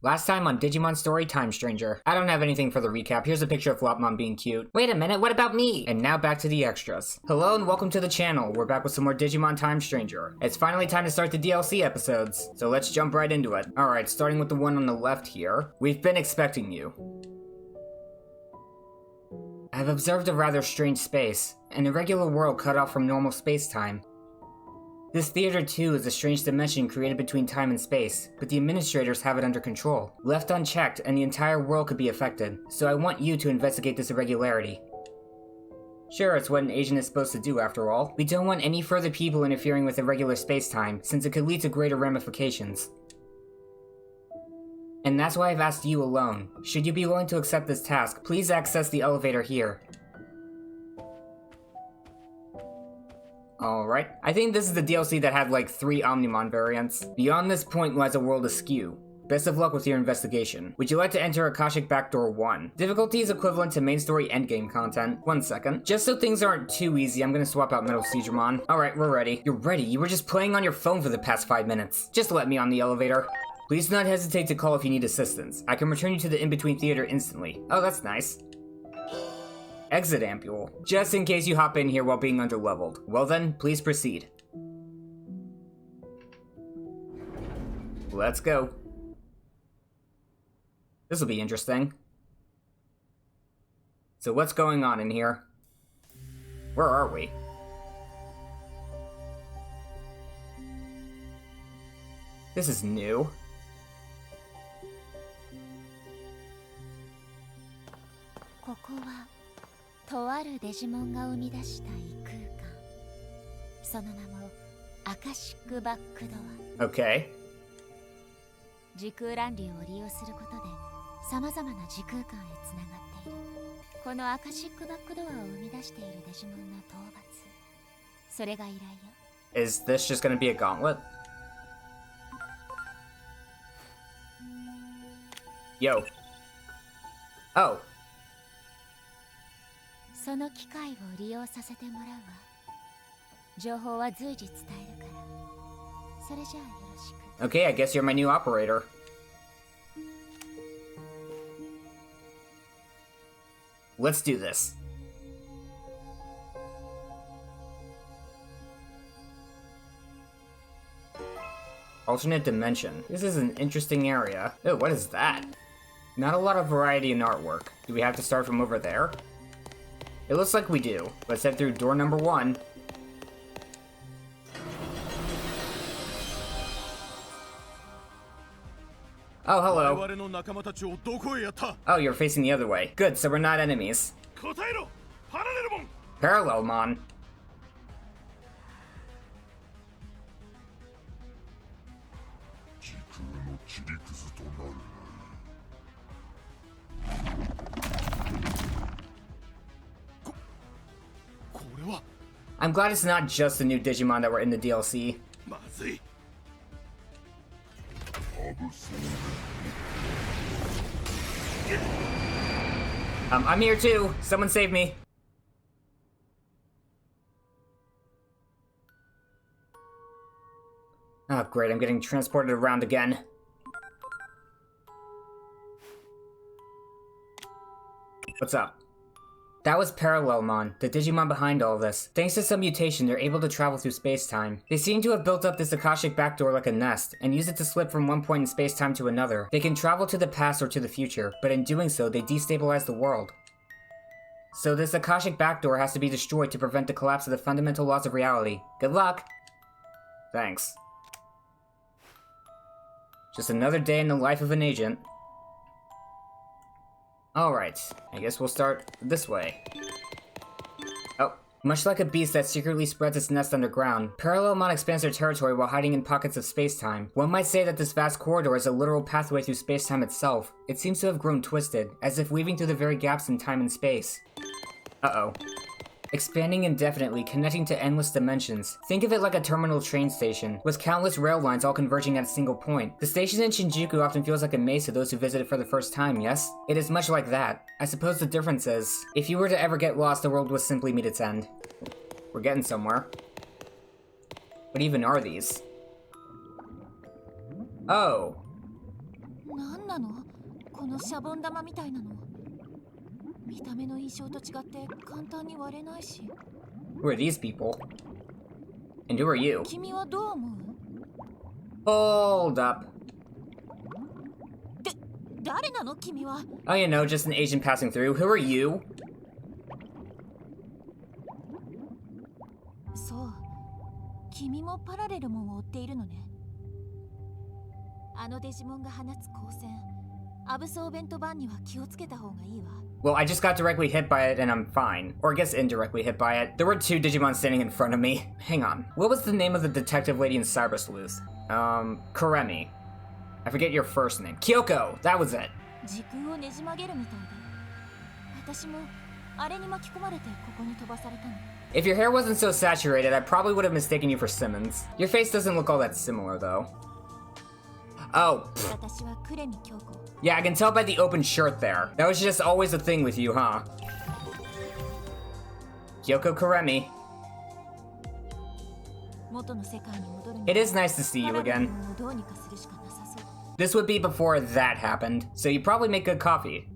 Last time on Digimon Story Time Stranger. I don't have anything for the recap. Here's a picture of Flopmon being cute. Wait a minute, what about me? And now back to the extras. Hello and welcome to the channel. We're back with some more Digimon Time Stranger. It's finally time to start the DLC episodes, so let's jump right into it. Alright, starting with the one on the left here. We've been expecting you. I've observed a rather strange space, an irregular world cut off from normal space-time. This theater too is a strange dimension created between time and space, but the administrators have it under control. Left unchecked, and the entire world could be affected, so I want you to investigate this irregularity. Sure, it's what an agent is supposed to do after all. We don't want any further people interfering with irregular space-time, since it could lead to greater ramifications. And that's why I've asked you alone. Should you be willing to accept this task, please access the elevator here. Alright, I think this is the DLC that had like 3 Omnimon variants. Beyond this point lies a world askew. Best of luck with your investigation. Would you like to enter Akashic Backdoor 1? Difficulty is equivalent to main story endgame content. 1 second. Just so things aren't too easy, I'm gonna swap out Metal Siegramon. Alright, we're ready. You're ready? You were just playing on your phone for the past 5 minutes. Just let me on the elevator. Please do not hesitate to call if you need assistance. I can return you to the in-between theater instantly. Oh, that's nice. Exit ampule. Just in case you hop in here while being underleveled. Well then, please proceed. Let's go. This'll be interesting. So what's going on in here? Where are we? This is new. Digimon が生み出した異空間。その名もアカシックバックドア。Okay. 時空乱流を利用することで様々な時空間へつながっている。このアカシックバックドアを生み出しているデジモンの討伐。それが依頼よ。Is this just gonna be a gauntlet? Yo. Oh. その機会を利用させてもらうわ。情報は随時伝えるから。それじゃあよろしく。Okay, I guess you're my new operator. Let's do this. Alternate dimension. This is an interesting area. Oh, what is that? Not a lot of variety in artwork. Do we have to start from over there? It looks like we do. Let's head through door number 1. Oh, hello. Oh, you're facing the other way. Good, so we're not enemies. Parallelmon. I'm glad it's not just the new Digimon that were in the DLC. I'm here too. Someone save me. Oh, great. I'm getting transported around again. What's up? That was Parallelmon, the Digimon behind all this. Thanks to some mutation, they're able to travel through space-time. They seem to have built up this Akashic Backdoor like a nest, and use it to slip from one point in space-time to another. They can travel to the past or to the future, but in doing so, they destabilize the world. So this Akashic Backdoor has to be destroyed to prevent the collapse of the fundamental laws of reality. Good luck! Thanks. Just another day in the life of an agent. Alright, I guess we'll start this way. Oh, much like a beast that secretly spreads its nest underground, Parallelmon expands their territory while hiding in pockets of space-time. One might say that this vast corridor is a literal pathway through space-time itself. It seems to have grown twisted, as if weaving through the very gaps in time and space. Uh-oh. Expanding indefinitely, connecting to endless dimensions. Think of it like a terminal train station, with countless rail lines all converging at a single point. The station in Shinjuku often feels like a maze to those who visit it for the first time, yes? It is much like that. I suppose the difference is, if you were to ever get lost, the world would simply meet its end. We're getting somewhere. What even are these? Oh. なんなのこのシャボン玉みたいなの。見た目の印象と違って簡単に割れないし。Who are these people? And who are you? 君はどう思う？ Hold up. 誰なの君は？ Oh, you know, just an agent passing through. Who are you? そう。君もパラレルモンを追っているのね。あのデジモンが放つ光線、アブソーベント版には気をつけた方がいいわ。Well, I just got directly hit by it and I'm fine. Or I guess indirectly hit by it. There were 2 Digimon standing in front of me. Hang on. What was the name of the detective lady in Cyber Sleuth? Kuremi. I forget your first name. Kyoko! That was it. 時空をねじ曲げるみたいで。私もあれに巻き込まれてここに飛ばされたの。If your hair wasn't so saturated, I probably would have mistaken you for Simmons. Your face doesn't look all that similar, though. Oh. 私はクレミ京子。 Yeah, I can tell by the open shirt there. That was just always a thing with you, huh? Kyoko Kuremi. It is nice to see you again. This would be before that happened, so you probably make good coffee.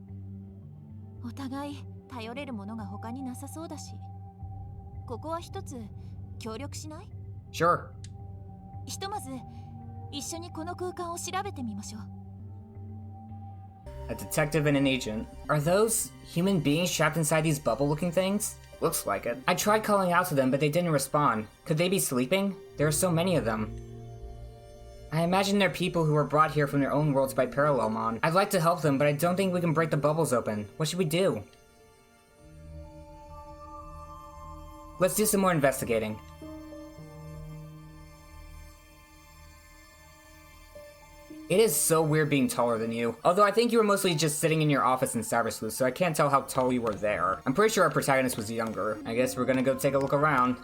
お互い頼れるものが他になさそうだし。ここは一つ協力しない？ Sure. ひとまず一緒にこの空間を調べてみましょう。 A detective and an agent. Are those human beings trapped inside these bubble-looking things? Looks like it. I tried calling out to them, but they didn't respond. Could they be sleeping? There are so many of them. I imagine they're people who were brought here from their own worlds by Parallelmon. I'd like to help them, but I don't think we can break the bubbles open. What should we do? Let's do some more investigating. It is so weird being taller than you. Although I think you were mostly just sitting in your office in Cyber Sleuth, so I can't tell how tall you were there. I'm pretty sure our protagonist was younger. I guess we're gonna go take a look around.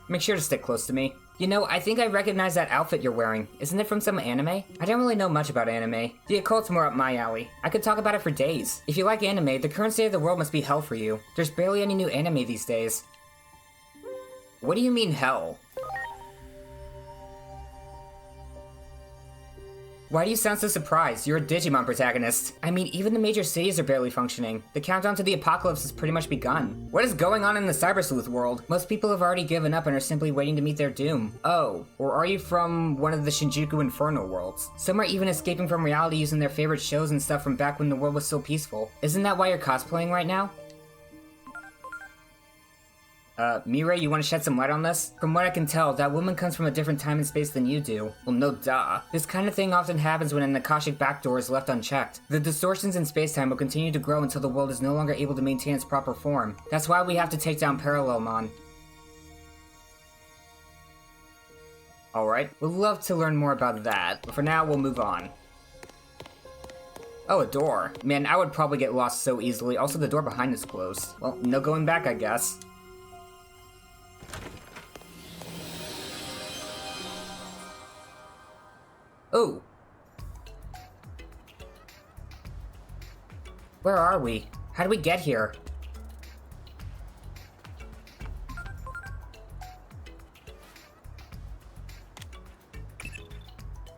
Make sure to stick close to me. You know, I think I recognize that outfit you're wearing. Isn't it from some anime? I don't really know much about anime. The occult's more up my alley. I could talk about it for days. If you like anime, the current state of the world must be hell for you. There's barely any new anime these days. What do you mean hell? Why do you sound so surprised? You're a Digimon protagonist. I mean, even the major cities are barely functioning. The countdown to the apocalypse has pretty much begun. What is going on in the Cyber Sleuth world? Most people have already given up and are simply waiting to meet their doom. Oh, or are you from one of the Shinjuku Inferno worlds? Some are even escaping from reality using their favorite shows and stuff from back when the world was so peaceful. Isn't that why you're cosplaying right now? Mirai, you want to shed some light on this? From what I can tell, that woman comes from a different time and space than you do. Well, no duh. This kind of thing often happens when an Akashic Backdoor is left unchecked. The distortions in spacetime will continue to grow until the world is no longer able to maintain its proper form. That's why we have to take down Parallelmon. Alright, we'd love to learn more about that, but for now, we'll move on. Oh, a door. Man, I would probably get lost so easily. Also, the door behind is closed. Well, no going back, I guess. Ooh. Where are we? How did we get here?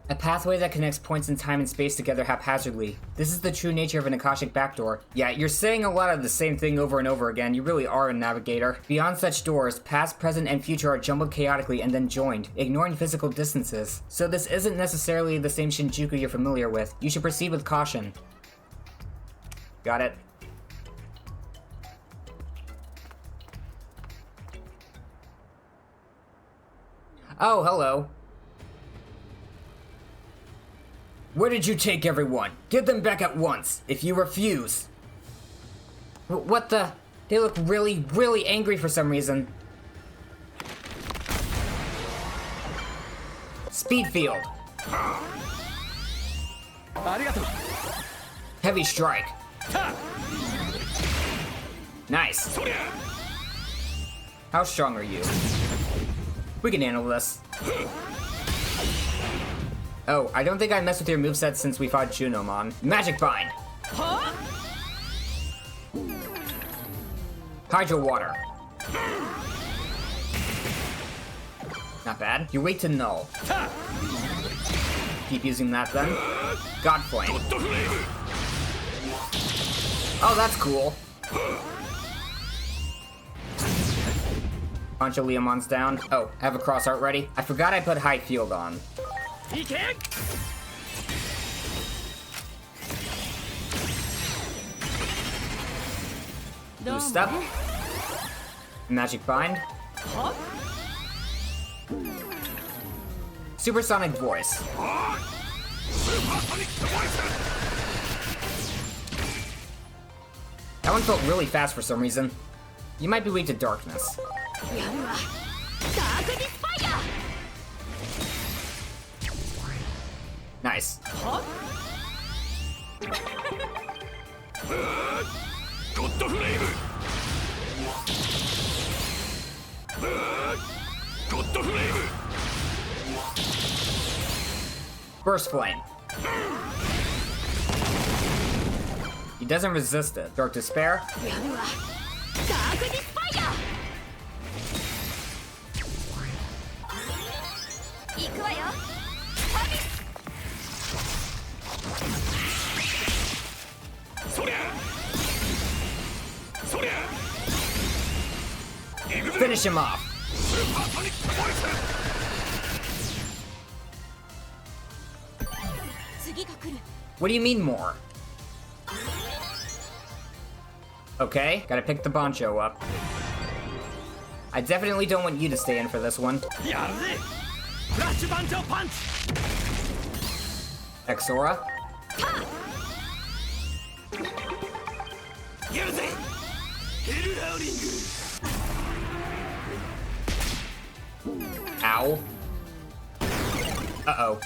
A pathway that connects points in time and space together haphazardly. This is the true nature of an Akashic Backdoor. Yeah, you're saying a lot of the same thing over and over again. You really are a navigator. Beyond such doors, past, present, and future are jumbled chaotically and then joined, ignoring physical distances. So this isn't necessarily the same Shinjuku you're familiar with. You should proceed with caution. Got it. Oh, hello. Where did you take everyone? Get them back at once, if you refuse. What the? They look really, really angry for some reason. Speed field. Heavy strike. Nice. How strong are you? We can handle this. Oh, I don't think I messed with your moveset since we fought Junomon. Magic Bind! Hydro Water. Not bad. You're weak to Null. Keep using that then. God Flame. Oh, that's cool. Bunch of Leomon's down. Oh, have a cross art ready? I forgot I put high field on. Blue step. Magic bind. Supersonic voice. That one felt really fast for some reason. You might be weak to darkness. Nice. Burst Flame. He doesn't resist it. Dark Despair. Finish him off. What do you mean more? Okay, gotta pick the Bancho up. I definitely don't want you to stay in for this one. Exora. Ow. Uh-oh.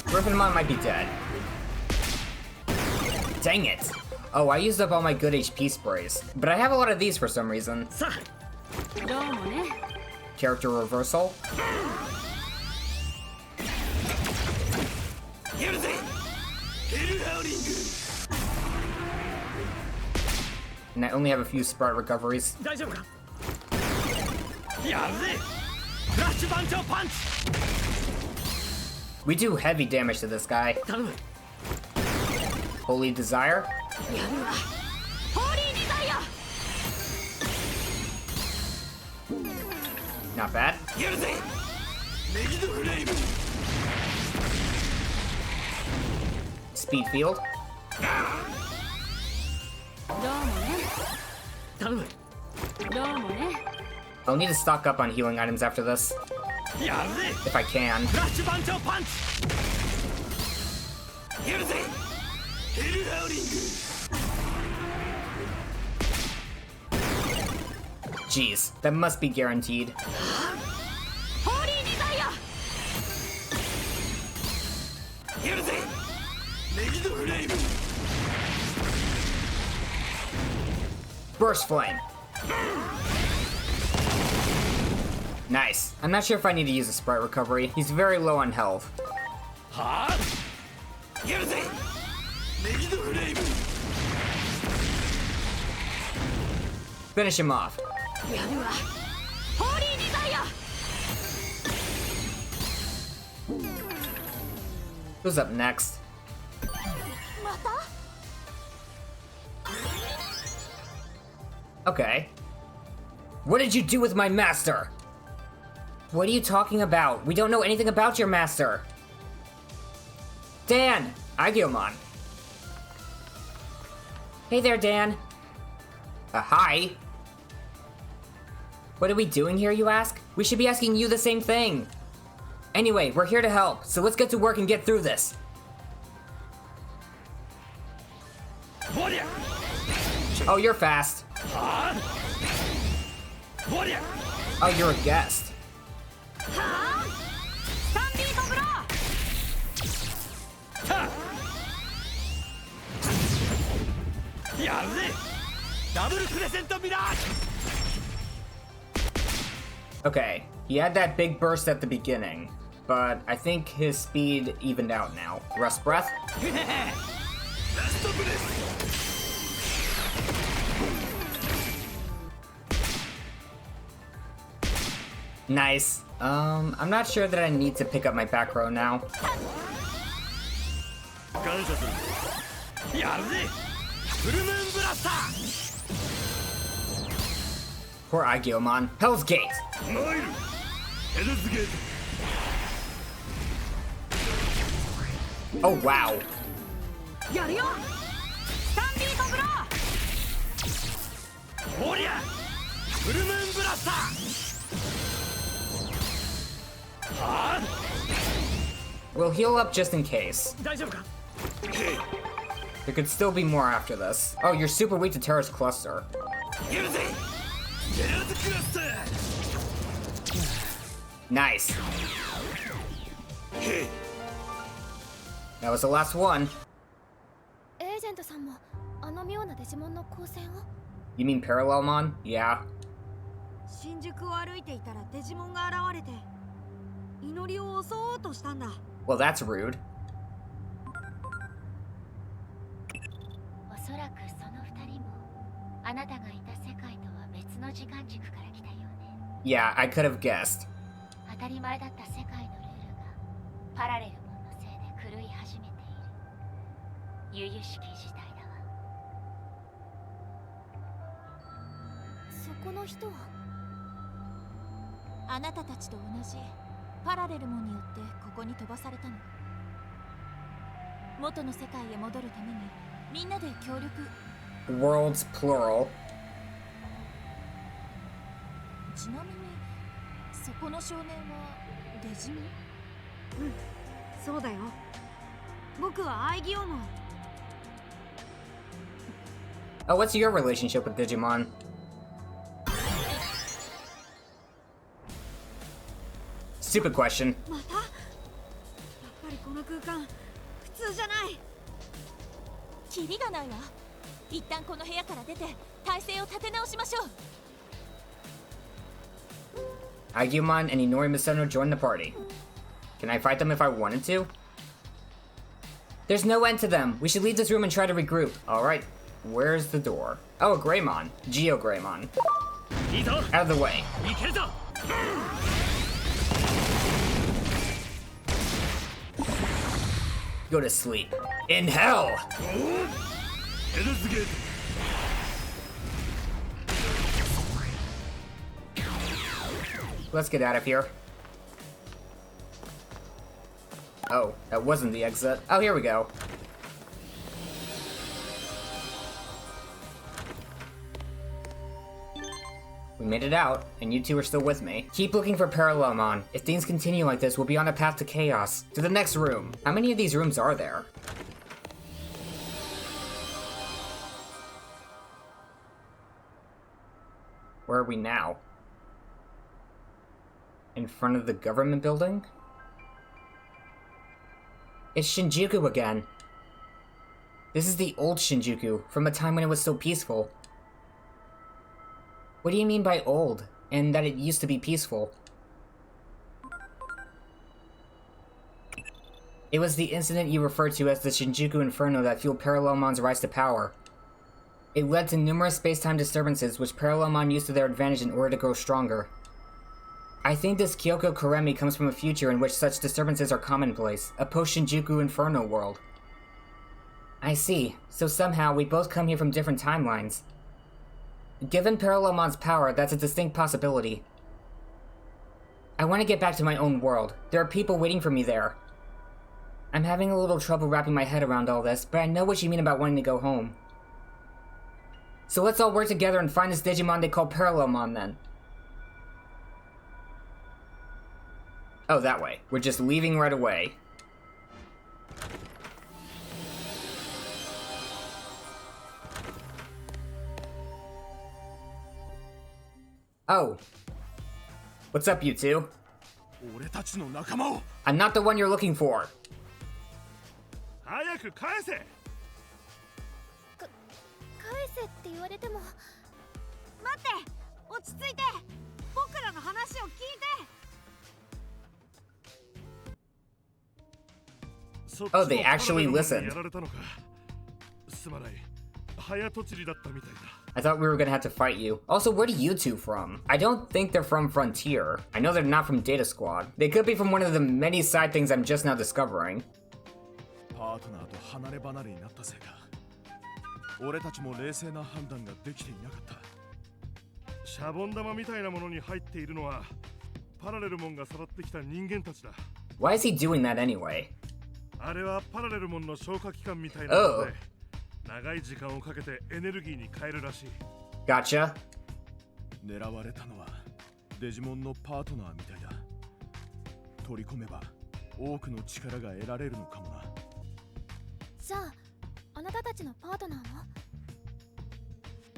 Griffinmon might be dead. Dang it! Oh, I used up all my good HP sprays. But I have a lot of these for some reason. Character reversal. And I only have a few sprite recoveries. We do heavy damage to this guy. Holy Desire. Not bad. Speed Field. I'll need to stock up on healing items after this. If I can. Jeez, that must be guaranteed. Burst Flame. Nice. I'm not sure if I need to use a sprite recovery. He's very low on health. Finish him off. Who's up next? Okay. What did you do with my master? What are you talking about? We don't know anything about your master. Dan! Aegiomon. Hey there, Dan. Hi. What are we doing here, you ask? We should be asking you the same thing. Anyway, we're here to help, so let's get to work and get through this. Oh, you're fast. Oh, you're a guest. Okay, he had that big burst at the beginning, but I think his speed evened out now. Rust Breath. Nice. I'm not sure that I need to pick up my back row now. Poor Aegiomon. Hell's Gate! Oh, wow. We'll heal up just in case. There could still be more after this. Oh, you're super weak to Terra's Cluster. Nice. That was the last one. You mean Parallelmon? Yeah. 新宿を歩いていたらデジモンが現れて祈りを襲おうとしたんだ。 Well, that's rude. おそらくその二人もあなたがいた世界とは別の時間軸から来たようね。 Yeah, I could have guessed. 当たり前だった世界のルールがパラレルモンのせいで狂い始めている。由々しき事態だわ。そこの人はあなたたちと同じパラレルモンによってここに飛ばされたの。元の世界へ戻るためにみんなで協力。 Worlds plural. ちなみにそこの少年はデジモン？うん、そうだよ。僕はアイギオモン。 Oh, what's your relationship with Digimon? Stupid question. また？やっぱりこの空間普通じゃない。キリがないわ。一旦この部屋から出て体勢を立て直しましょう。 Aegiomon and Inori Misono join the party. Can I fight them if I wanted to? There's no end to them. We should leave this room and try to regroup. Alright, where's the door? Oh, a Greymon. Greymon. Out of the way. Go to sleep. In hell! Let's get out of here. Oh, that wasn't the exit. Oh, here we go. We made it out, and you two are still with me. Keep looking for Parallelmon. If things continue like this, we'll be on a path to chaos. To the next room. How many of these rooms are there? Where are we now? In front of the government building? It's Shinjuku again. This is the old Shinjuku, from a time when it was so peaceful. What do you mean by old, and that it used to be peaceful? It was the incident you referred to as the Shinjuku Inferno that fueled Parallelmon's rise to power. It led to numerous space-time disturbances which Parallelmon used to their advantage in order to grow stronger. I think this Kyoko Kuremi comes from a future in which such disturbances are commonplace, a post-Shinjuku Inferno world. I see, so somehow we both come here from different timelines. Given Parallelmon's power, that's a distinct possibility. I want to get back to my own world. There are people waiting for me there. I'm having a little trouble wrapping my head around all this, but I know what you mean about wanting to go home. So let's all work together and find this Digimon they call Parallelmon then. Oh, that way. We're just leaving right away. Oh. What's up, you two? I'm not the one you're looking for. 返せって言われても。待って、落ち着いて。僕らの話を聞いて。 Oh, they actually listen. すまない。早とちりだったみたいだ。I thought we were gonna have to fight you. Also, where are you two from? I don't think they're from Frontier. I know they're not from Data Squad. They could be from one of the many side things I'm just now discovering. パートナーと離れ離れになったせいか、俺たちも冷静な判断ができていなかった。シャボン玉みたいなものに入っているのはパラレルモンがさらってきた人間たちだ。Why is he doing that anyway? あれはパラレルモンの消化器官みたいなので、長い時間をかけてエネルギーに変えるらしい。Gotcha. 狙われたのはデジモンのパートナーみたいだ。取り込めば多くの力が得られるのかもな。じゃあ、あなたたちのパートナーは？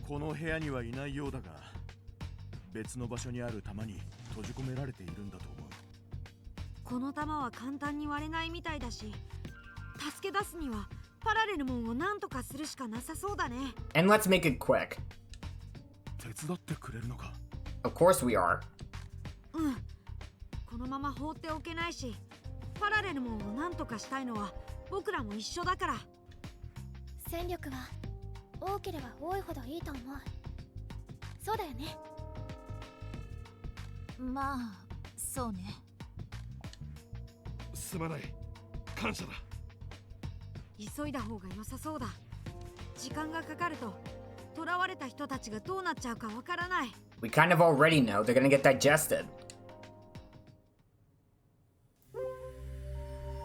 この部屋にはいないようだが、別の場所にある玉に閉じ込められているんだと思う。この玉は簡単に割れないみたいだし、助け出すにはパラレルモンを何とかするしかなさそうだね。And let's make it quick. 手伝ってくれるのか？ Of course we are. うん。このまま放っておけないし、パラレルモンを何とかしたいのは僕らも一緒だから。戦力は多ければ多いほどいいと思う。そうだよね。まあ、そうね。すまない。感謝だ。急いだ方が良さそうだ。時間がかかると、囚われた人たちがどうなっちゃうかわからない。We kind of already know they're gonna get digested.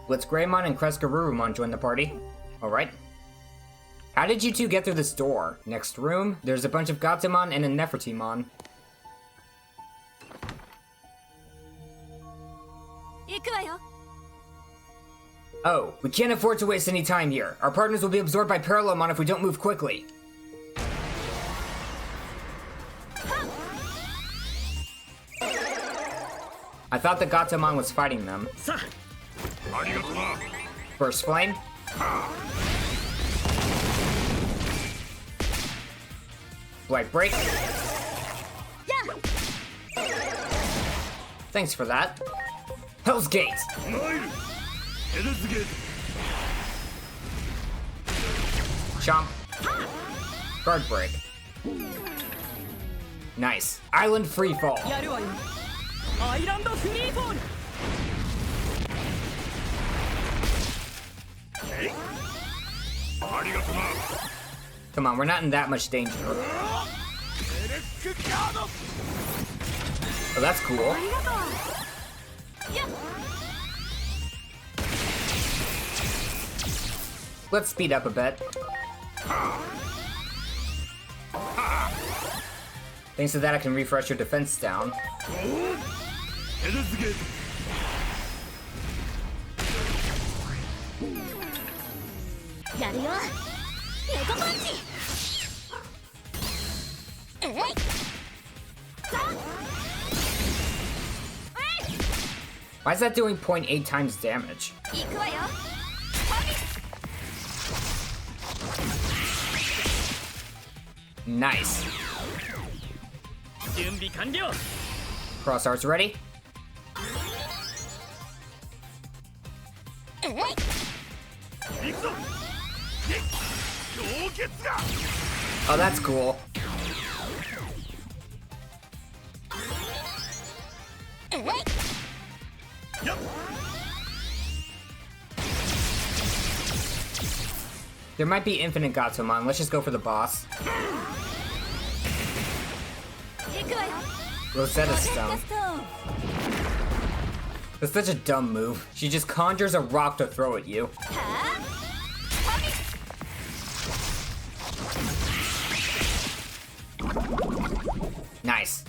BlitzGreymon and CresGarurumon join the party. Alright. How did you two get through this door? Next room, there's a bunch of Gatomon and a Nefertimon. 行くわよ。Oh, we can't afford to waste any time here. Our partners will be absorbed by Parallelmon if we don't move quickly. I thought the Gatomon was fighting them. First flame. Blight break. Thanks for that. Hell's Gate. Chomp. Guard break. Nice. Island freefall. Come on, we're not in that much danger. Oh, that's cool. Let's speed up a bit. Thanks to that, I can refresh your defense down. Why is that doing 0.8 times damage? Nice. Cross arts ready? Oh, that's cool. There might be infinite Gatomon. Let's just go for the boss. Rosetta Stone. That's such a dumb move. She just conjures a rock to throw at you. Nice.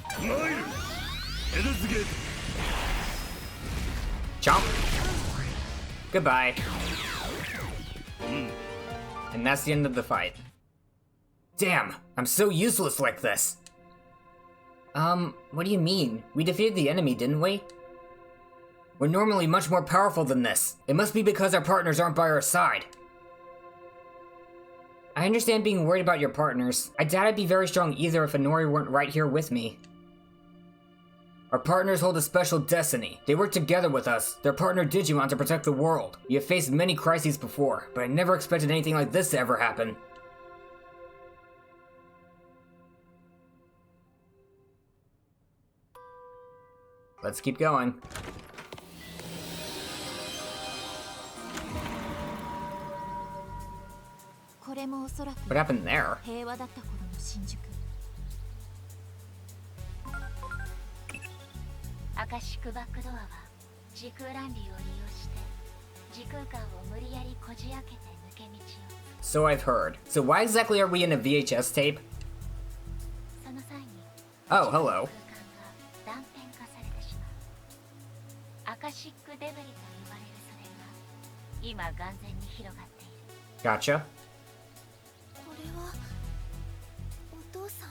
Chomp. Goodbye. And that's the end of the fight. Damn, I'm so useless like this. What do you mean? We defeated the enemy, didn't we? We're normally much more powerful than this. It must be because our partners aren't by our side. I understand being worried about your partners. I doubt I'd be very strong either if Inori weren't right here with me. Our partners hold a special destiny. They work together with us, their partner Digimon, to protect the world. We have faced many crises before, but I never expected anything like this to ever happen. Let's keep going. What happened there? 平和だった頃の新宿。アカシックバックドアは時空乱流を利用して時空間を無理やりこじ開けて抜け道を。So I've heard. So why exactly are we in a VHS tape? その際に Oh, hello. 空間が断片化されてしまう。アカシックデブリと呼ばれるそれが今眼前に広がっている。 Gotcha. これはお父さん。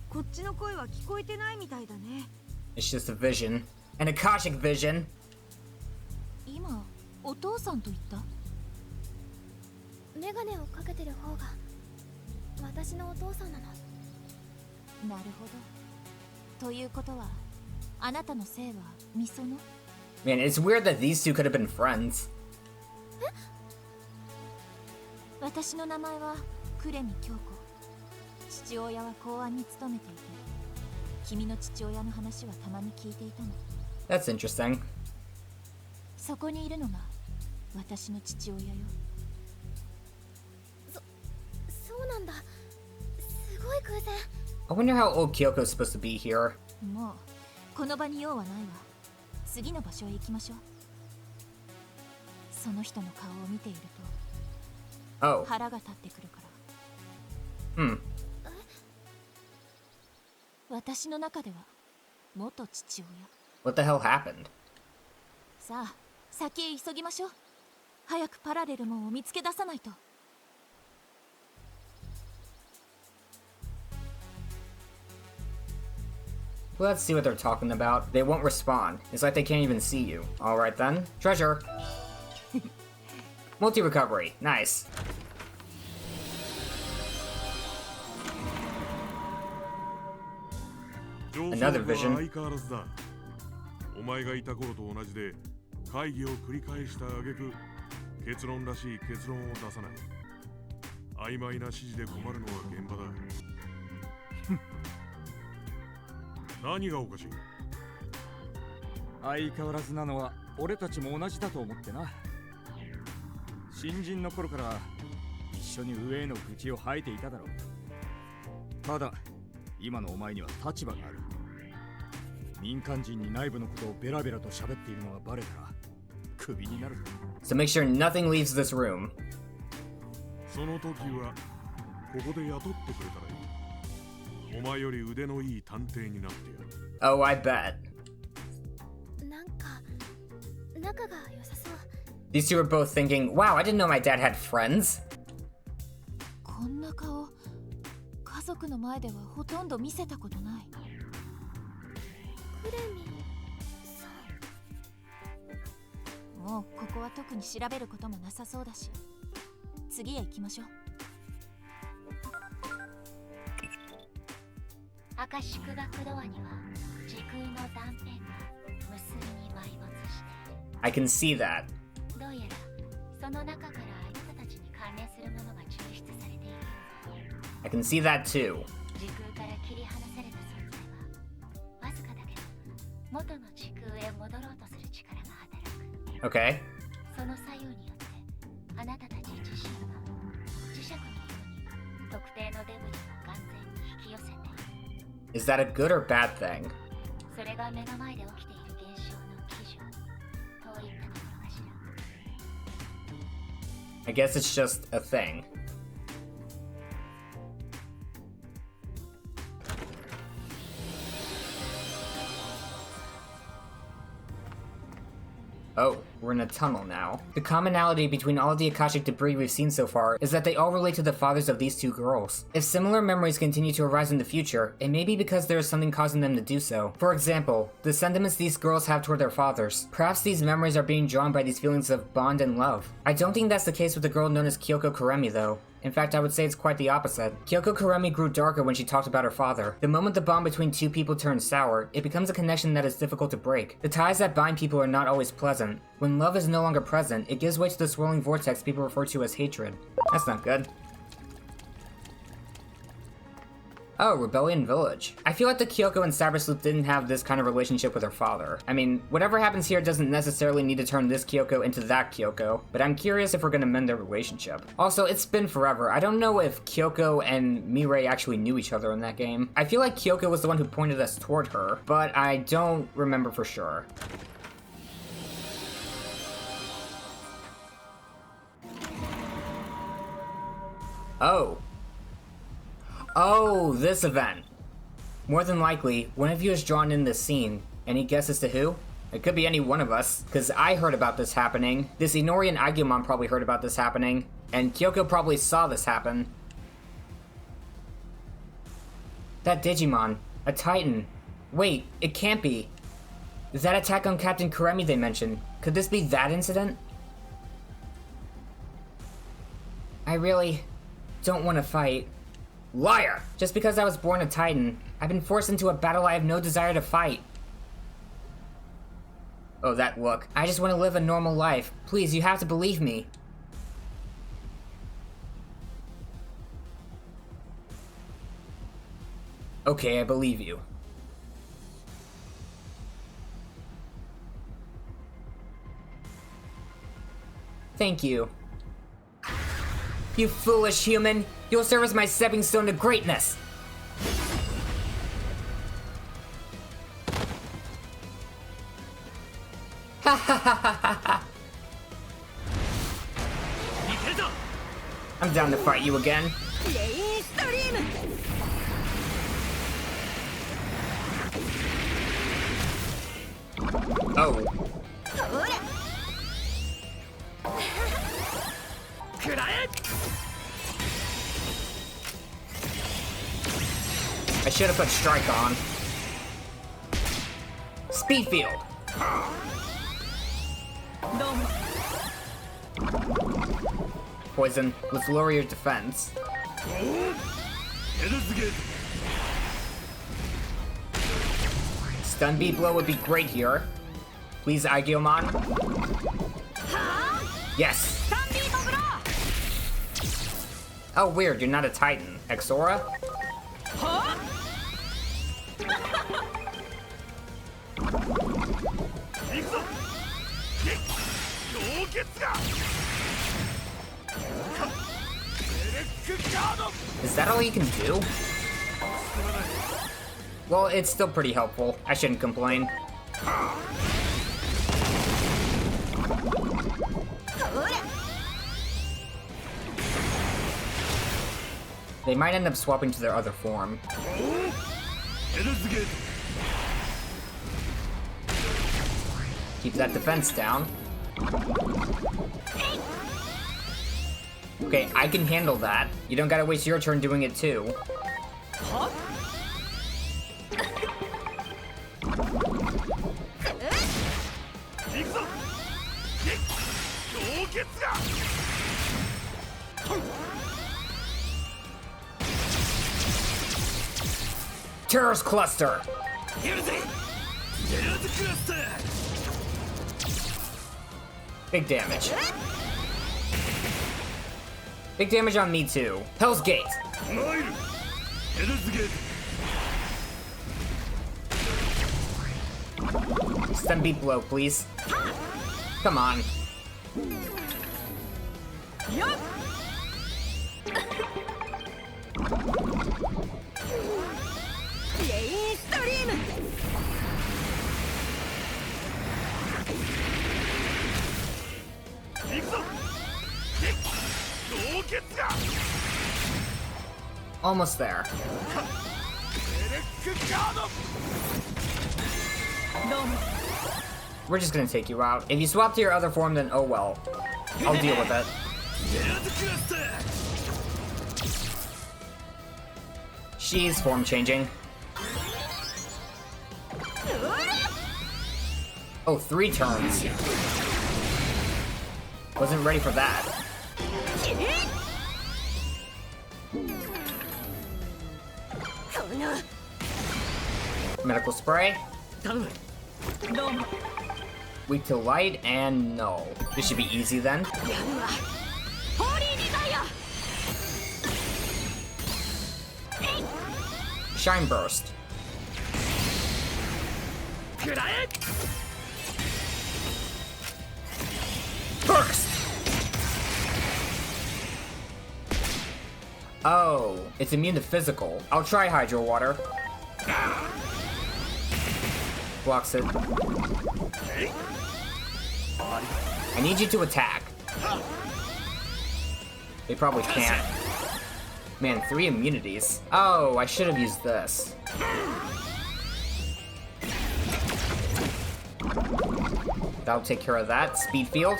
こっちの声は聞こえてないみたいだね。 It's just a vision. An Akashic vision. 今お父さんと言った？メガネをかけてる方が私のお父さんなの。なるほど。ということはあなたの姓はミソノ？ Man, it's weird that these two could have been friends. 私の名前はクレミ京子。父親は公安に勤めていて、君の父親の話はたまに聞いていたの。 That's interesting. そこにいるのが私の父親よ。そうなんだ。すごい偶然。 I wonder how old Kyoko's supposed to be here. もうこの場に用はないわ。次の場所へ行きましょう。その人の顔を見ていると Oh. 腹が立ってくるから。Hmm. 私の中では元父親。 What the hell happened? さあ、先へ急ぎましょう。早くパラレルモンを見つけ出さないと。Let's see what they're talking about. They won't respond. It's like they can't even see you. Alright then. Treasure. Multi-recovery. Nice. Another vision. 相変わらずだ。お前がいた頃と同じで会議を繰り返した挙句結論らしい結論を出さない。曖昧な指示で困るのは現場だ。何がおかしい？相変わらずなのは俺たちも同じだと思ってな。新人の頃から一緒に上への愚痴を吐いていただろう。ただ今のお前には立場がある。民間人に内部のことをベラベラと喋っているのがバレたらクビになるぞ。 So make sure nothing leaves this room. その時はここで雇ってくれたらいい。お前より腕のいい探偵になってやる。 Oh, I bet. なんか仲が良さそう。 These two are both thinking, wow, I didn't know my dad had friends. こんな顔、家族の前ではほとんど見せたことない。クレミさん。もうここは特に調べることもなさそうだし、次へ行きましょう。アカシックバックドアには時空の断片が無数に埋没している。 I can see that. どうやらその中からあなたたちに関連するものが抽出されているようだ。 I can see that too. 時空から切り離された存在はわずかだけど元の時空へ戻ろうとする力が働く。 Okay. その作用によってあなたたち自身は磁石のように特定のデブリを完全に引き寄せている。 Is that a good or bad thing? それが目の前で起きている現象の基準といったところかしら。 I guess it's just a thing. Oh, we're in a tunnel now. The commonality between all of the Akashic debris we've seen so far is that they all relate to the fathers of these two girls. If similar memories continue to arise in the future, it may be because there is something causing them to do so. For example, the sentiments these girls have toward their fathers. Perhaps these memories are being drawn by these feelings of bond and love. I don't think that's the case with the girl known as Kyoko Kuremi though. In fact, I would say it's quite the opposite. Kyoko Kuremi grew darker when she talked about her father. The moment the bond between two people turns sour, it becomes a connection that is difficult to break. The ties that bind people are not always pleasant. When love is no longer present, it gives way to the swirling vortex people refer to as hatred. That's not good. Oh, Rebellion Village. I feel like the Kyoko and Cyber Sleuth didn't have this kind of relationship with her father. I mean, whatever happens here doesn't necessarily need to turn this Kyoko into that Kyoko, but I'm curious if we're gonna mend their relationship. Also, it's been forever. I don't know if Kyoko and Mirai actually knew each other in that game. I feel like Kyoko was the one who pointed us toward her, but I don't remember for sure. Oh. Oh, this event. More than likely, one of you is drawn in this scene. Any guess as to who? It could be any one of us, because I heard about this happening. This Inori and Aegiomon probably heard about this happening, and Kyoko probably saw this happen. That Digimon, a Titan. Wait, it can't be. That attack on Captain Kuremi they mentioned, could this be that incident? I really don't want to fight. Liar! Just because I was born a Titan, I've been forced into a battle I have no desire to fight. Oh, that look. I just want to live a normal life. Please, you have to believe me. Okay, I believe you. Thank you. You foolish human! You'll serve as my stepping stone to greatness! Ha ha ha ha ha ha! I'm down to fight you again. Oh. I should have put Strike on. Speed Field! Poison, let's lower your defense. Stun Beat Blow would be great here. Please, Aegiomon. Yes! Oh, weird, you're not a Titan. Exora? Is that all you can do? Well, it's still pretty helpful. I shouldn't complain. They might end up swapping to their other form. Keep that defense down. Okay, I can handle that. You don't gotta waste your turn doing it too. Terror's Cluster! Big damage. Big damage on me too. Hell's Gate! Stun Beat Blow, please. Come on. Almost there. We're just gonna take you out. If you swap to your other form, then oh well. I'll deal with it. She's form changing. Oh, 3 turns. Wasn't ready for that. Medical spray. Weak to light and no. This should be easy then. Shine Burst. Burst! Oh, it's immune to physical. I'll try Hydro Water. Blocks it. I need you to attack. They probably can't. Man, 3 immunities. Oh, I should have used this. That'll take care of that. Speed Field.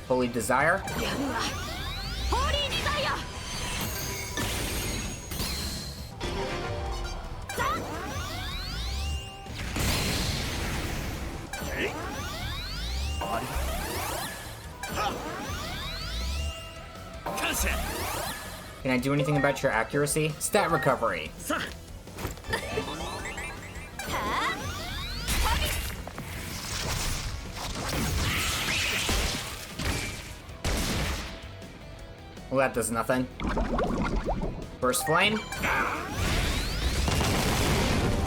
Holy Desire. Can I do anything about your accuracy? Stat recovery. Well, that does nothing. Burst Flame.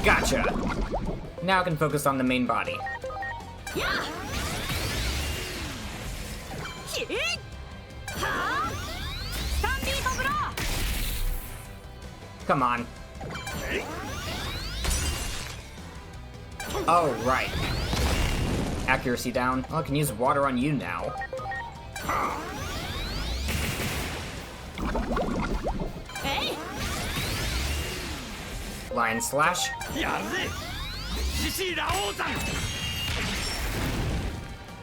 Gotcha! Now I can focus on the main body. Come on. Oh, right. Accuracy down. Oh, I can use water on you now. Lion Slash.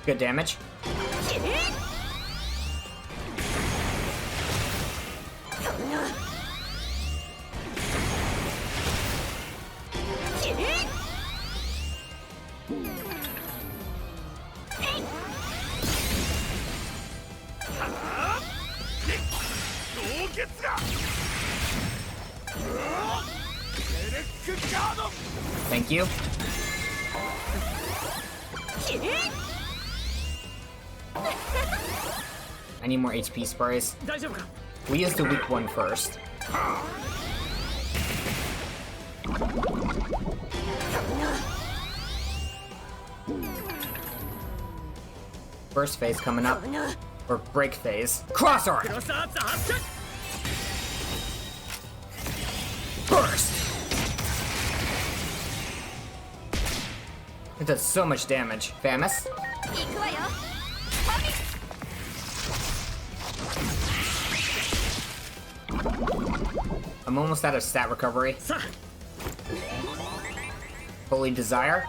Good damage. Thank you. I need more HP sprays. We use the weak one first. Burst phase coming up. Or break phase. Cross arm! Burst! It does so much damage. Famous. I'm almost out of stat recovery. Holy Desire.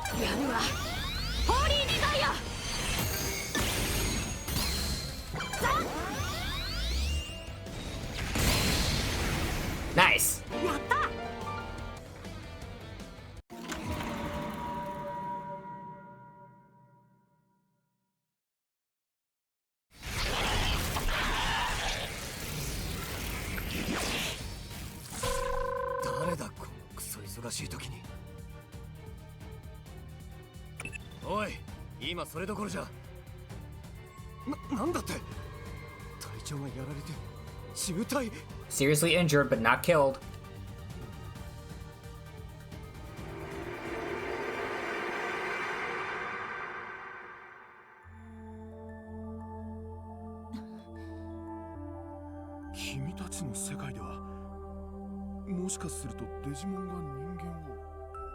Nice. Seriously injured, but not killed.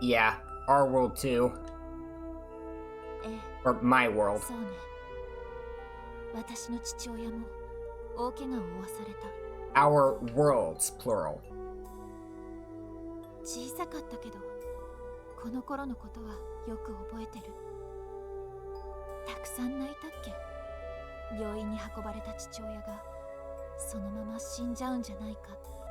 Yeah, our world too. Or my world. Our worlds, plural. 小さかったけど、この頃のことはよく覚えてる。たくさん泣いたっけ？病院に運ばれた父親がそのまま死んじゃうんじゃないか。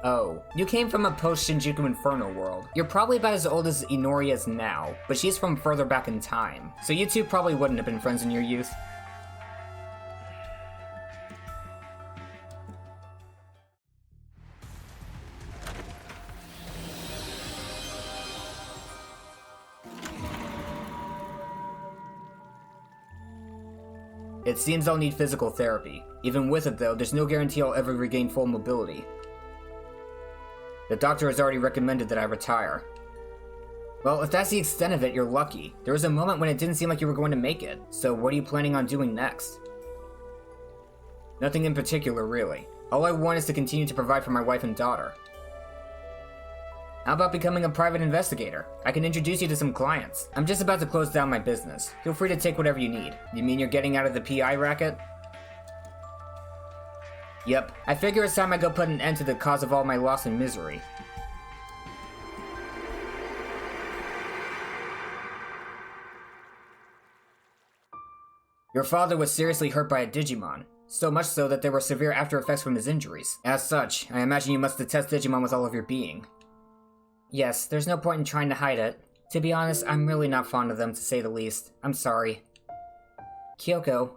Oh, you came from a post-Shinjuku Inferno world. You're probably about as old as Inori is now, but she's from further back in time. So you two probably wouldn't have been friends in your youth. It seems I'll need physical therapy. Even with it though, there's no guarantee I'll ever regain full mobility. The doctor has already recommended that I retire. Well, if that's the extent of it, you're lucky. There was a moment when it didn't seem like you were going to make it. So what are you planning on doing next? Nothing in particular, really. All I want is to continue to provide for my wife and daughter. How about becoming a private investigator? I can introduce you to some clients. I'm just about to close down my business. Feel free to take whatever you need. You mean you're getting out of the PI racket? Yep. I figure it's time I go put an end to the cause of all my loss and misery. Your father was seriously hurt by a Digimon. So much so that there were severe after effects from his injuries. As such, I imagine you must detest Digimon with all of your being. Yes, there's no point in trying to hide it. To be honest, I'm really not fond of them, to say the least. I'm sorry. Kyoko,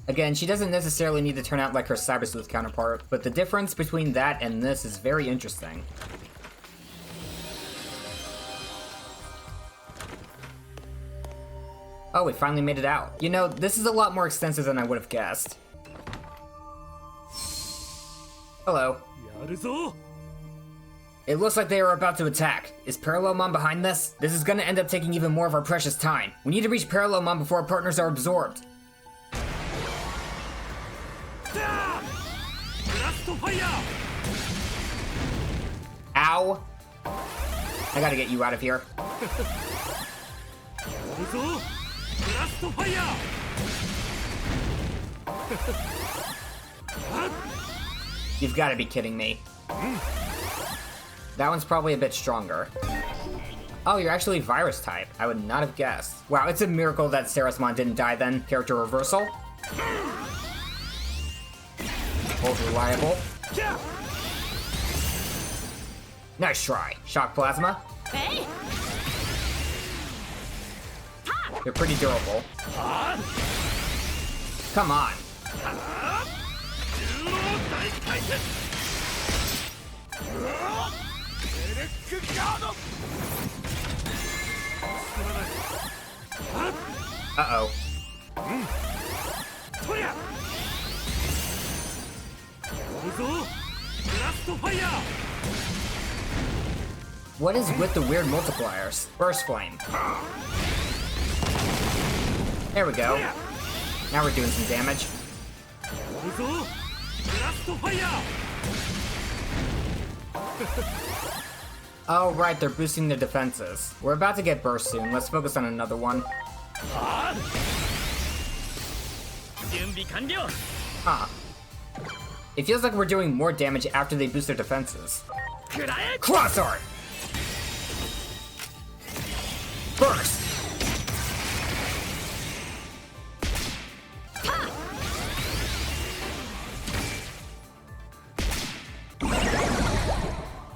Again, she doesn't necessarily need to turn out like her Cyber Sleuth counterpart, but the difference between that and this is very interesting. Oh, we finally made it out. You know, this is a lot more extensive than I would have guessed. Hello. It looks like they are about to attack. Is Parallelmon behind this? This is gonna end up taking even more of our precious time. We need to reach Parallelmon before our partners are absorbed. Ow! I gotta get you out of here. You've gotta be kidding me. That one's probably a bit stronger. Oh, you're actually virus type. I would not have guessed. Wow, it's a miracle that Sarasmon didn't die then. Character reversal. Both reliable. Nice try. Shock plasma. They're pretty durable. Come on. Uh-oh. What is with the weird multipliers? Burst flame. There we go. Now we're doing some damage. Oh right, they're boosting their defenses. We're about to get burst soon. Let's focus on another one. Huh. It feels like we're doing more damage after they boost their defenses. Cross art! Burst!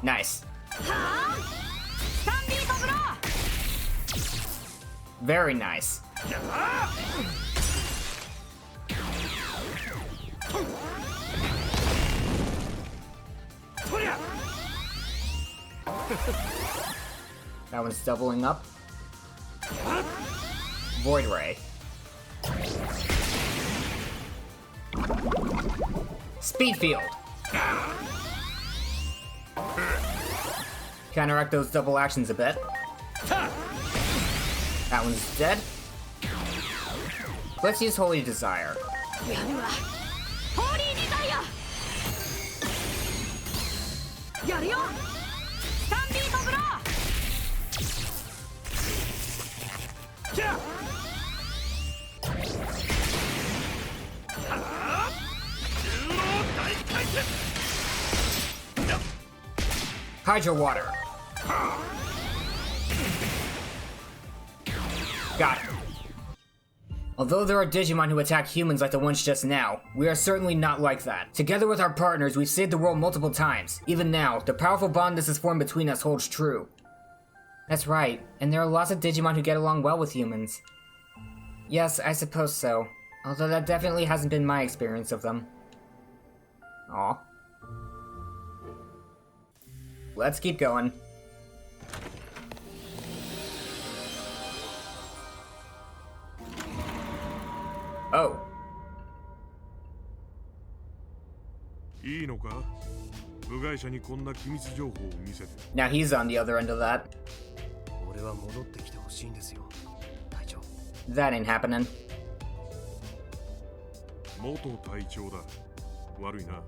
Nice. Very nice. That one's doubling up. Void Ray. Speed Field. Counteract those double actions a bit. That one's dead. Let's use Holy Desire. Hydro Water. Got it. Although there are Digimon who attack humans like the ones just now, we are certainly not like that. Together with our partners, we've saved the world multiple times. Even now, the powerful bond that has formed between us holds true. That's right, and there are lots of Digimon who get along well with humans. Yes, I suppose so. Although that definitely hasn't been my experience of them. Aw. Let's keep going. Oh. いいのか？部外者にこんな機密情報を見せて。 Now he's on the other end of that. 俺は戻ってきてほしいんですよ、隊長。 That ain't happening. 元隊長だ。悪いな。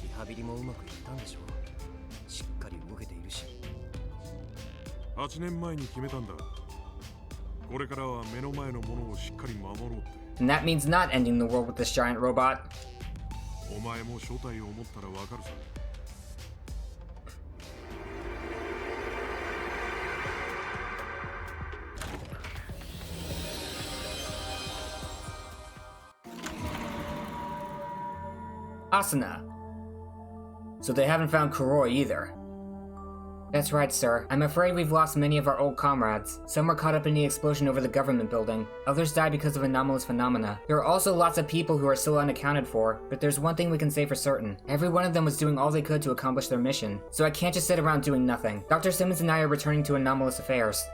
リハビリもうまくいったんでしょう。しっかり動けているし。8年前に決めたんだ。これからは目の前のものをしっかり守ろうって。 And that means not ending the world with this giant robot. お前も正体を思ったらわかるさ。Asuna. So they haven't found Kuroi either. That's right, sir. I'm afraid we've lost many of our old comrades. Some were caught up in the explosion over the government building. Others died because of anomalous phenomena. There are also lots of people who are still unaccounted for, but there's one thing we can say for certain. Every one of them was doing all they could to accomplish their mission. So I can't just sit around doing nothing. Dr. Simmons and I are returning to anomalous affairs.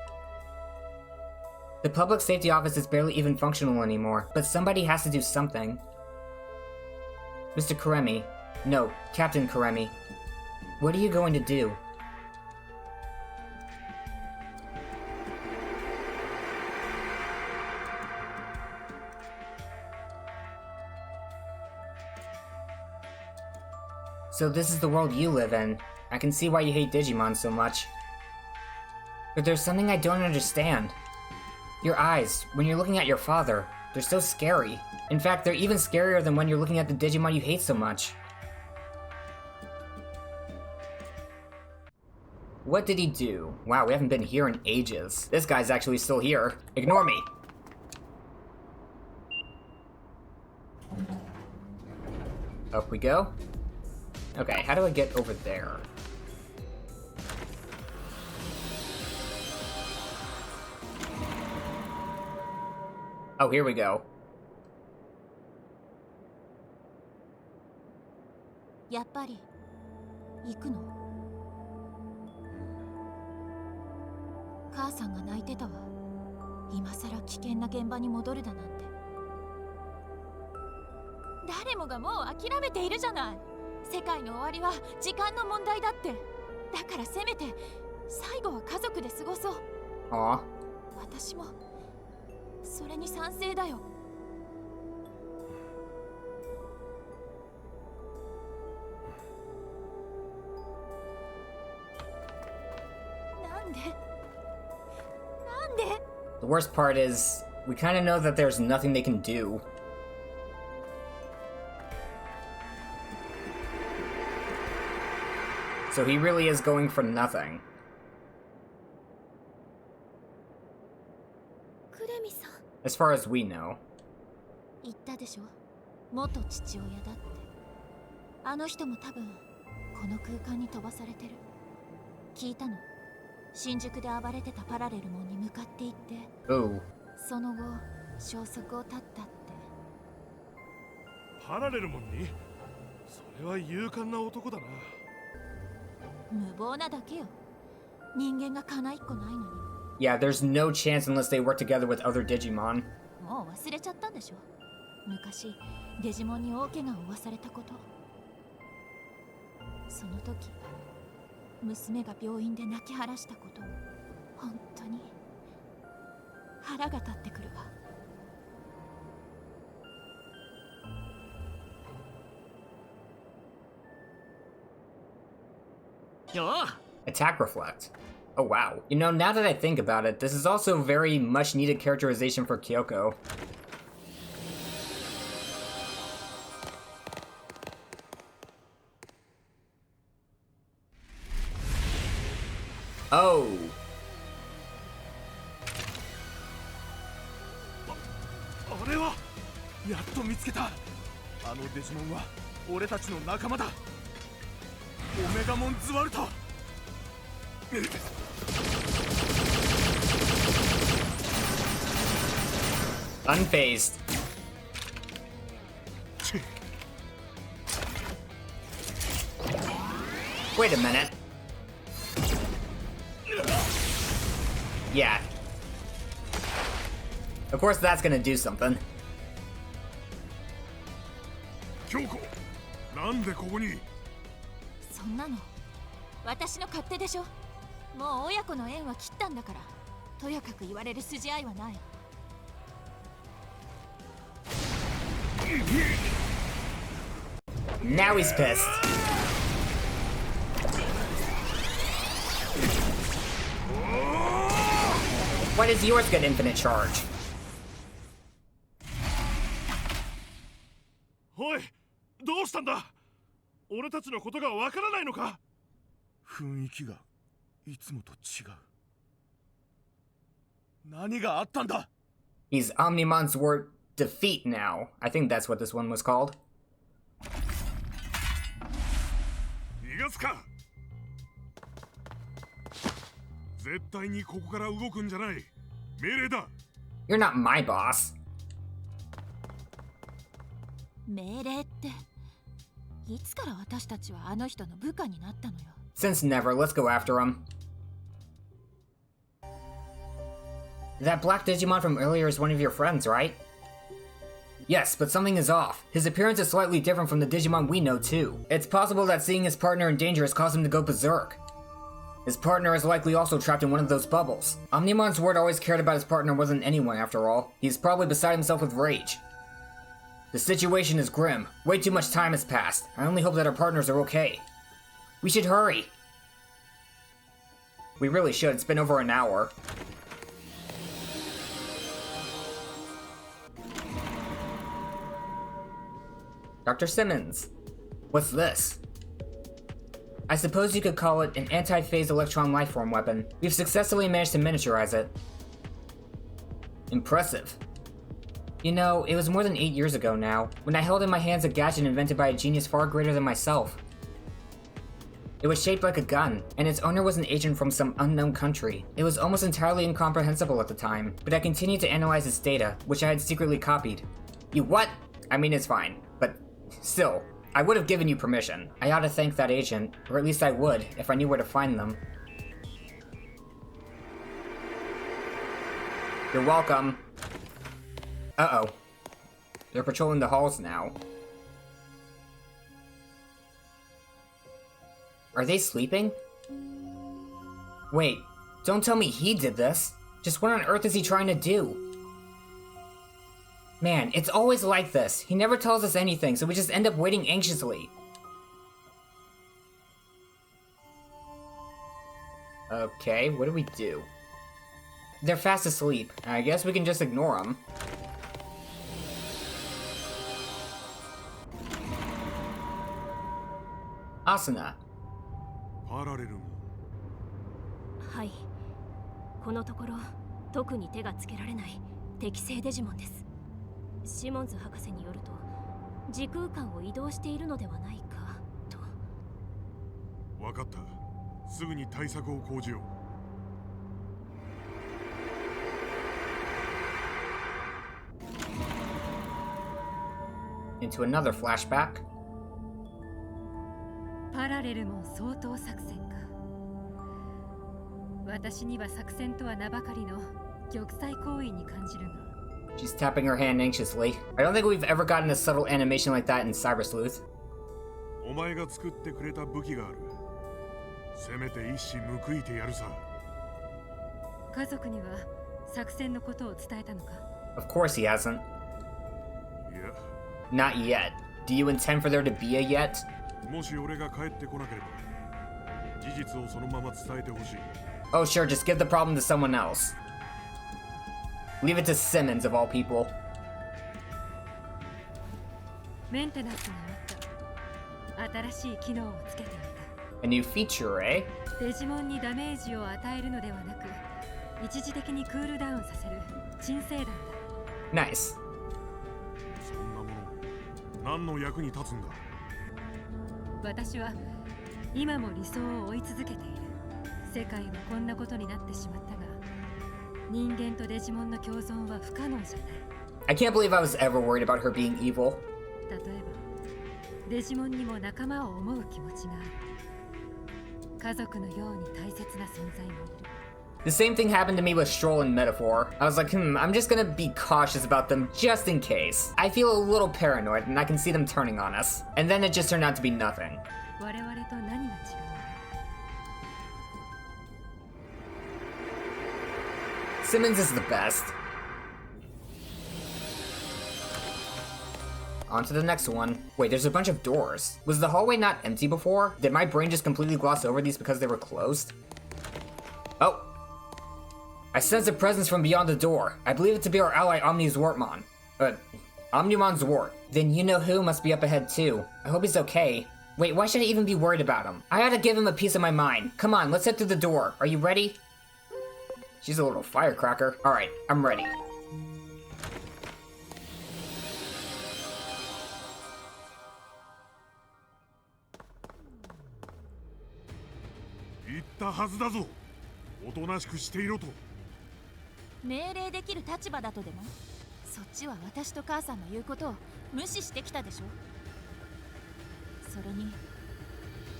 The public safety office is barely even functional anymore, but somebody has to do something. Mr. Kuremi. No, Captain Kuremi. What are you going to do? So this is the world you live in. I can see why you hate Digimon so much. But there's something I don't understand. Your eyes, when you're looking at your father, they're so scary. In fact, they're even scarier than when you're looking at the Digimon you hate so much. What did he do? Wow, we haven't been here in ages. This guy's actually still here. Ignore me. Up we go. Okay, how do I get over there? Oh, here we go. やっぱり行くの？母さんが泣いてたわ。今さら危険な現場に戻るだなんて。誰もがもう諦めているじゃない。世界の終わりは時間の問題だって。だからせめて最後は家族で過ごそう。Aw. 私もそれに賛成だよ。なんで？ The worst part is, we kind of know that there's nothing they can do. So he really is going for nothing. クレミさん As far as we know. 言ったでしょ。元父親だって。あの人も多分この空間に飛ばされてる。聞いたの。新宿で暴れてたパラレルモンに向かって行って。Ooh. その後消息を絶ったって。パラレルモンに？それは勇敢な男だな。無謀なだけよ。人間が叶一個ないのに。Yeah, there's no chance unless they work together with other Digimon. もう忘れちゃったんでしょ。昔デジモンに大怪我を負わされたこと。その時娘が病院で泣き晴らしたこと。本当に腹が立ってくるわ。Attack Reflect. Oh wow. You know, now that I think about it, this is also very much needed characterization for Kyoko. Oh. あれはやっと見つけた。あのデジモンは俺たちの仲間だ。オメガモンズワルト。Unfazed. Wait a minute. Yeah. Of course that's gonna do something. 京子、なんでここに？そんなの私の勝手でしょ。もう親子の縁は切ったんだから、とやかく言われる筋合いはない。Now he's pissed. Why does yours get infinite charge? おい、どうしたんだ？俺たちのことがわからないのか？雰囲気がいつもと違う。何があったんだ？ He's Omnimon's word defeat now. I think that's what this one was called. 逃がすか？絶対にここから動くんじゃない。命令だ。You're not my boss. 命令っていつから私たちはあの人の部下になったのよ。 Since never, let's go after him. That black Digimon from earlier is one of your friends, right? Yes, but something is off. His appearance is slightly different from the Digimon we know too. It's possible that seeing his partner in danger has caused him to go berserk. His partner is likely also trapped in one of those bubbles. Omnimon's word always cared about his partner more than anyone after all. He's probably beside himself with rage. The situation is grim. Way too much time has passed. I only hope that our partners are okay. We should hurry. We really should. It's been over an hour. Dr. Simmons. What's this? I suppose you could call it an anti-phase electron lifeform weapon. We've successfully managed to miniaturize it. Impressive. You know, it was more than 8 years ago now, when I held in my hands a gadget invented by a genius far greater than myself. It was shaped like a gun, and its owner was an agent from some unknown country. It was almost entirely incomprehensible at the time, but I continued to analyze its data, which I had secretly copied. You what? I mean, it's fine, but still, I would have given you permission. I ought to thank that agent, or at least I would, if I knew where to find them. You're welcome. Uh-oh. They're patrolling the halls now. Are they sleeping? Wait, don't tell me he did this. Just what on earth is he trying to do? Man, it's always like this. He never tells us anything, so we just end up waiting anxiously. Okay, what do we do? They're fast asleep. I guess we can just ignore them. Asuna. パラレルモン。はい、このところ特に手がつけられない適正デジモンです。シモンズ博士によると時空間を移動しているのではないかと。分かった。すぐに対策を講じよう。Into another flashback. パラレルモン相当作戦か。私には作戦とは名ばかりの玉砕行為に感じるが。She's tapping her hand anxiously. I don't think we've ever gotten a subtle animation like that in Cyber Sleuth. お前が作ってくれた武器がある。せめて一矢報いてやるさ。家族には作戦のことを伝えたのか？ Of course he hasn't. いや。 Not yet. Do you intend for there to be a yet? もし俺が帰ってこなければ、事実をそのまま伝えてほしい。Oh sure, just give the problem to someone else. Leave it to Simmons of all people. メンテナンスが終わった。新しい機能をつけてみた。A new feature, eh? デジモンにダメージを与えるのではなく、一時的にクールダウンさせる鎮静弾だ。Nice. そんなもの、何の役に立つんだ？私は今も理想を追い続けている。世界はこんなことになってしまったが、人間とデジモンの共存は不可能じゃない。I can't believe I was ever worried about her being evil. 例えば、デジモンにも仲間を思う気持ちがある。家族のように大切な存在もいる。The same thing happened to me with Stroll and Metaphor. I was like, I'm just gonna be cautious about them just in case. I feel a little paranoid and I can see them turning on us. And then it just turned out to be nothing. 我々と何が違うの？ Simmons is the best. On to the next one. Wait, there's a bunch of doors. Was the hallway not empty before? Did my brain just completely gloss over these because they were closed? Oh. I sense a presence from beyond the door. I believe it to be our ally Omnimon Zwart. Then you know who must be up ahead too. I hope he's okay. Wait, why should I even be worried about him? I ought to give him a piece of my mind. Come on, let's head through the door. Are you ready? She's a little firecracker. Alright, I'm ready. "命令できる立場だとでも?そっちは私と母さんの言うことを無視してきたでしょ?それに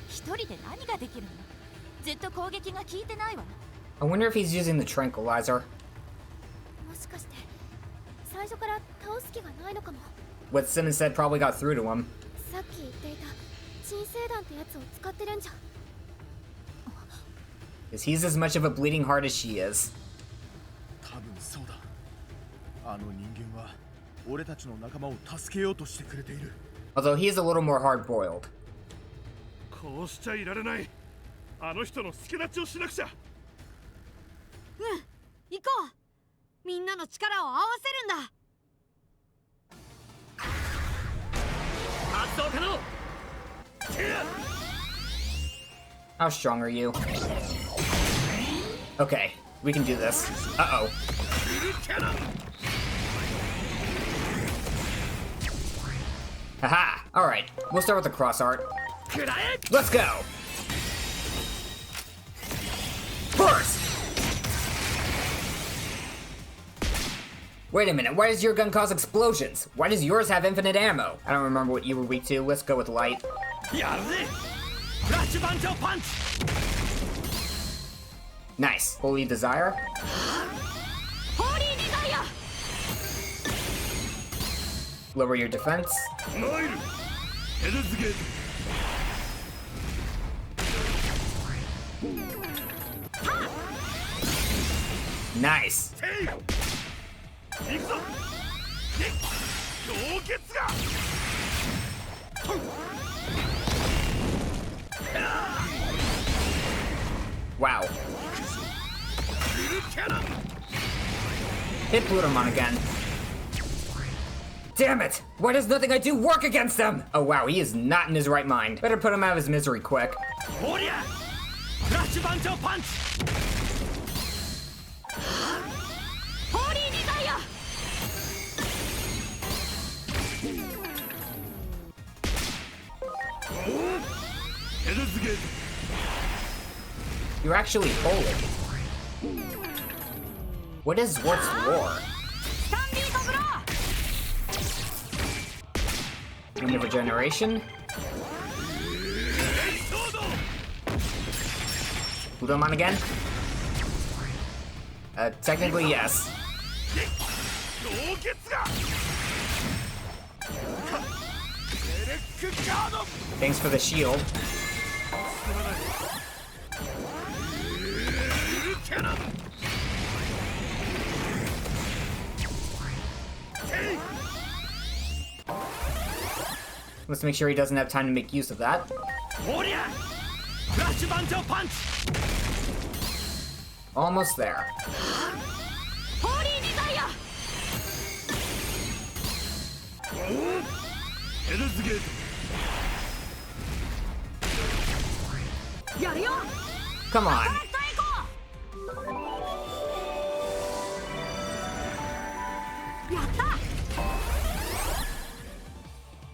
一人で何ができるの?ずっと攻撃が効いてないわ。 I wonder if he's using the tranquilizer. もしかして最初から倒す気がないのかも。 What Simmons said probably got through to him. さっき言っていた鎮静弾ってやつを使ってるんじゃ。 Because he's as much of a bleeding heart as she is. 多分そうだ。あの人間は俺たちの仲間を助けようとしてくれている。 Although he is a little more hard-boiled. こうしちゃいられない。あの人の助立ちをしなくちゃ。行こう。みんなの力を合わせるんだ。 How strong are you? Okay, we can do this. Uh-oh. Haha! Alright, we'll start with the cross art. Let's go! First! Wait a minute, why does your gun cause explosions? Why does yours have infinite ammo? I don't remember what you were weak to. Let's go with light. Nice. Holy Desire? Holy Desire! Lower your defense. Nice. Wow. Hit Plutomon again. Damn it! Why does nothing I do work against him? Oh wow, he is not in his right mind. Better put him out of his misery quick. You're actually holy. What is Zwart's lore? Wind of Regeneration? Plutomon again? Technically yes. Thanks for the shield. Let's make sure he doesn't have time to make use of that. Almost there. Come on.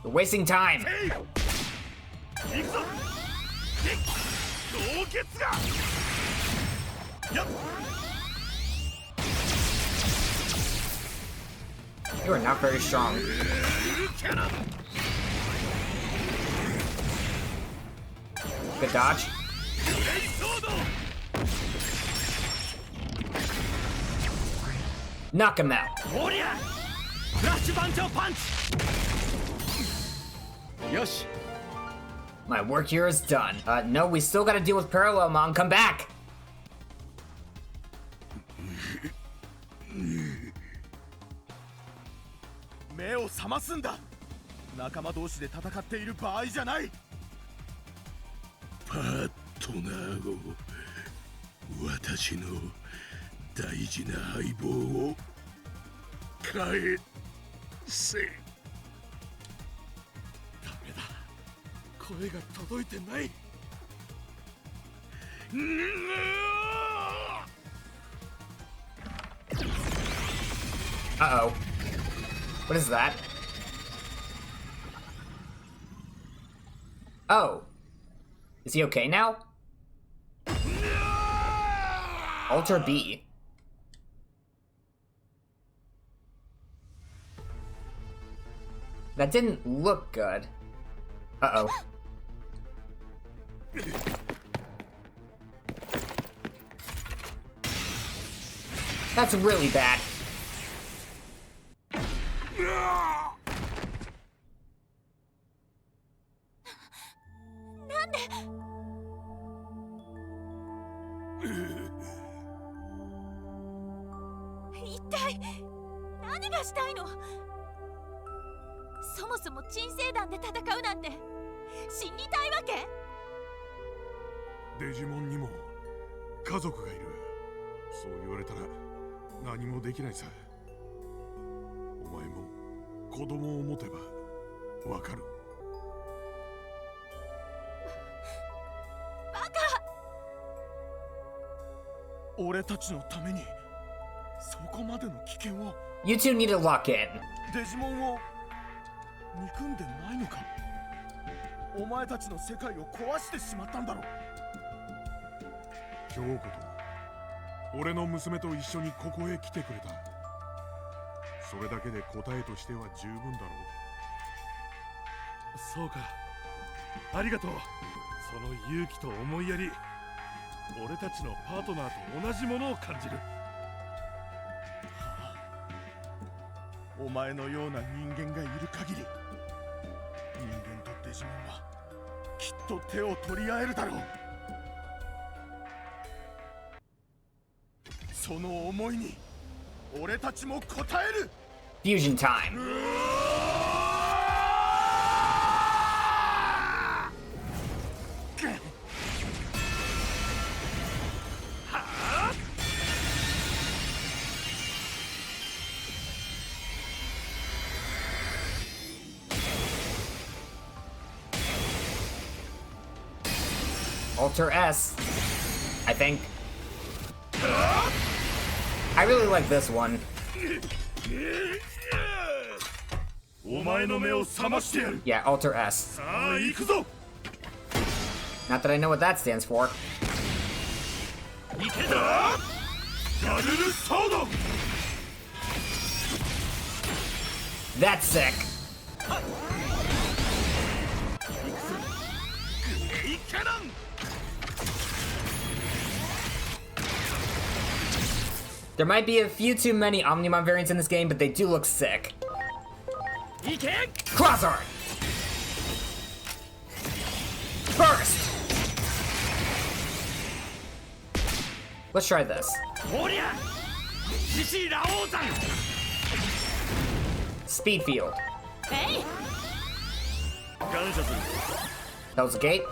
We're wasting time. You are not very strong. Good dodge. Knock him out. おりゃフラッシュ番長パンチよし My work here is done. No, we still gotta deal with Parallelmon. Come back! 目を覚ますんだ。仲間同士で戦っている場合じゃない。パートナーを、私の大事な相棒を返せ。ダメだ。声が届いてない。Uh-oh. What is that? Oh. Is he okay now? Alter B. That didn't look good. Uh-oh. That's really bad. Digimon にも家族がいる。そう言われたら何もできないさ。お前も子供を持てばわかる。バカ！俺たちのためにそこまでの危険を。You two need to lock in. デジモンを憎んでないのか。お前たちの世界を壊してしまったんだろう。京子と俺の娘と一緒にここへ来てくれた。それだけで答えとしては十分だろう。そうか、ありがとう。その勇気と思いやり、俺たちのパートナーと同じものを感じる。はあ、お前のような人間がいる限り、人間とデジモンはきっと手を取り合えるだろう。その思いに俺たちも応える。 Fusion time. Alter S, I think. I really like this one. お前の目を覚ましてやる。 Yeah, Alter S. さあ行くぞ。 Not that I know what that stands for. 行けだ。ガルルソード。 That's sick. いけなん。 There might be a few too many Omnimon variants in this game, but they do look sick. Crossart! Burst! Let's try this. Speed field. Hey! That was a gate.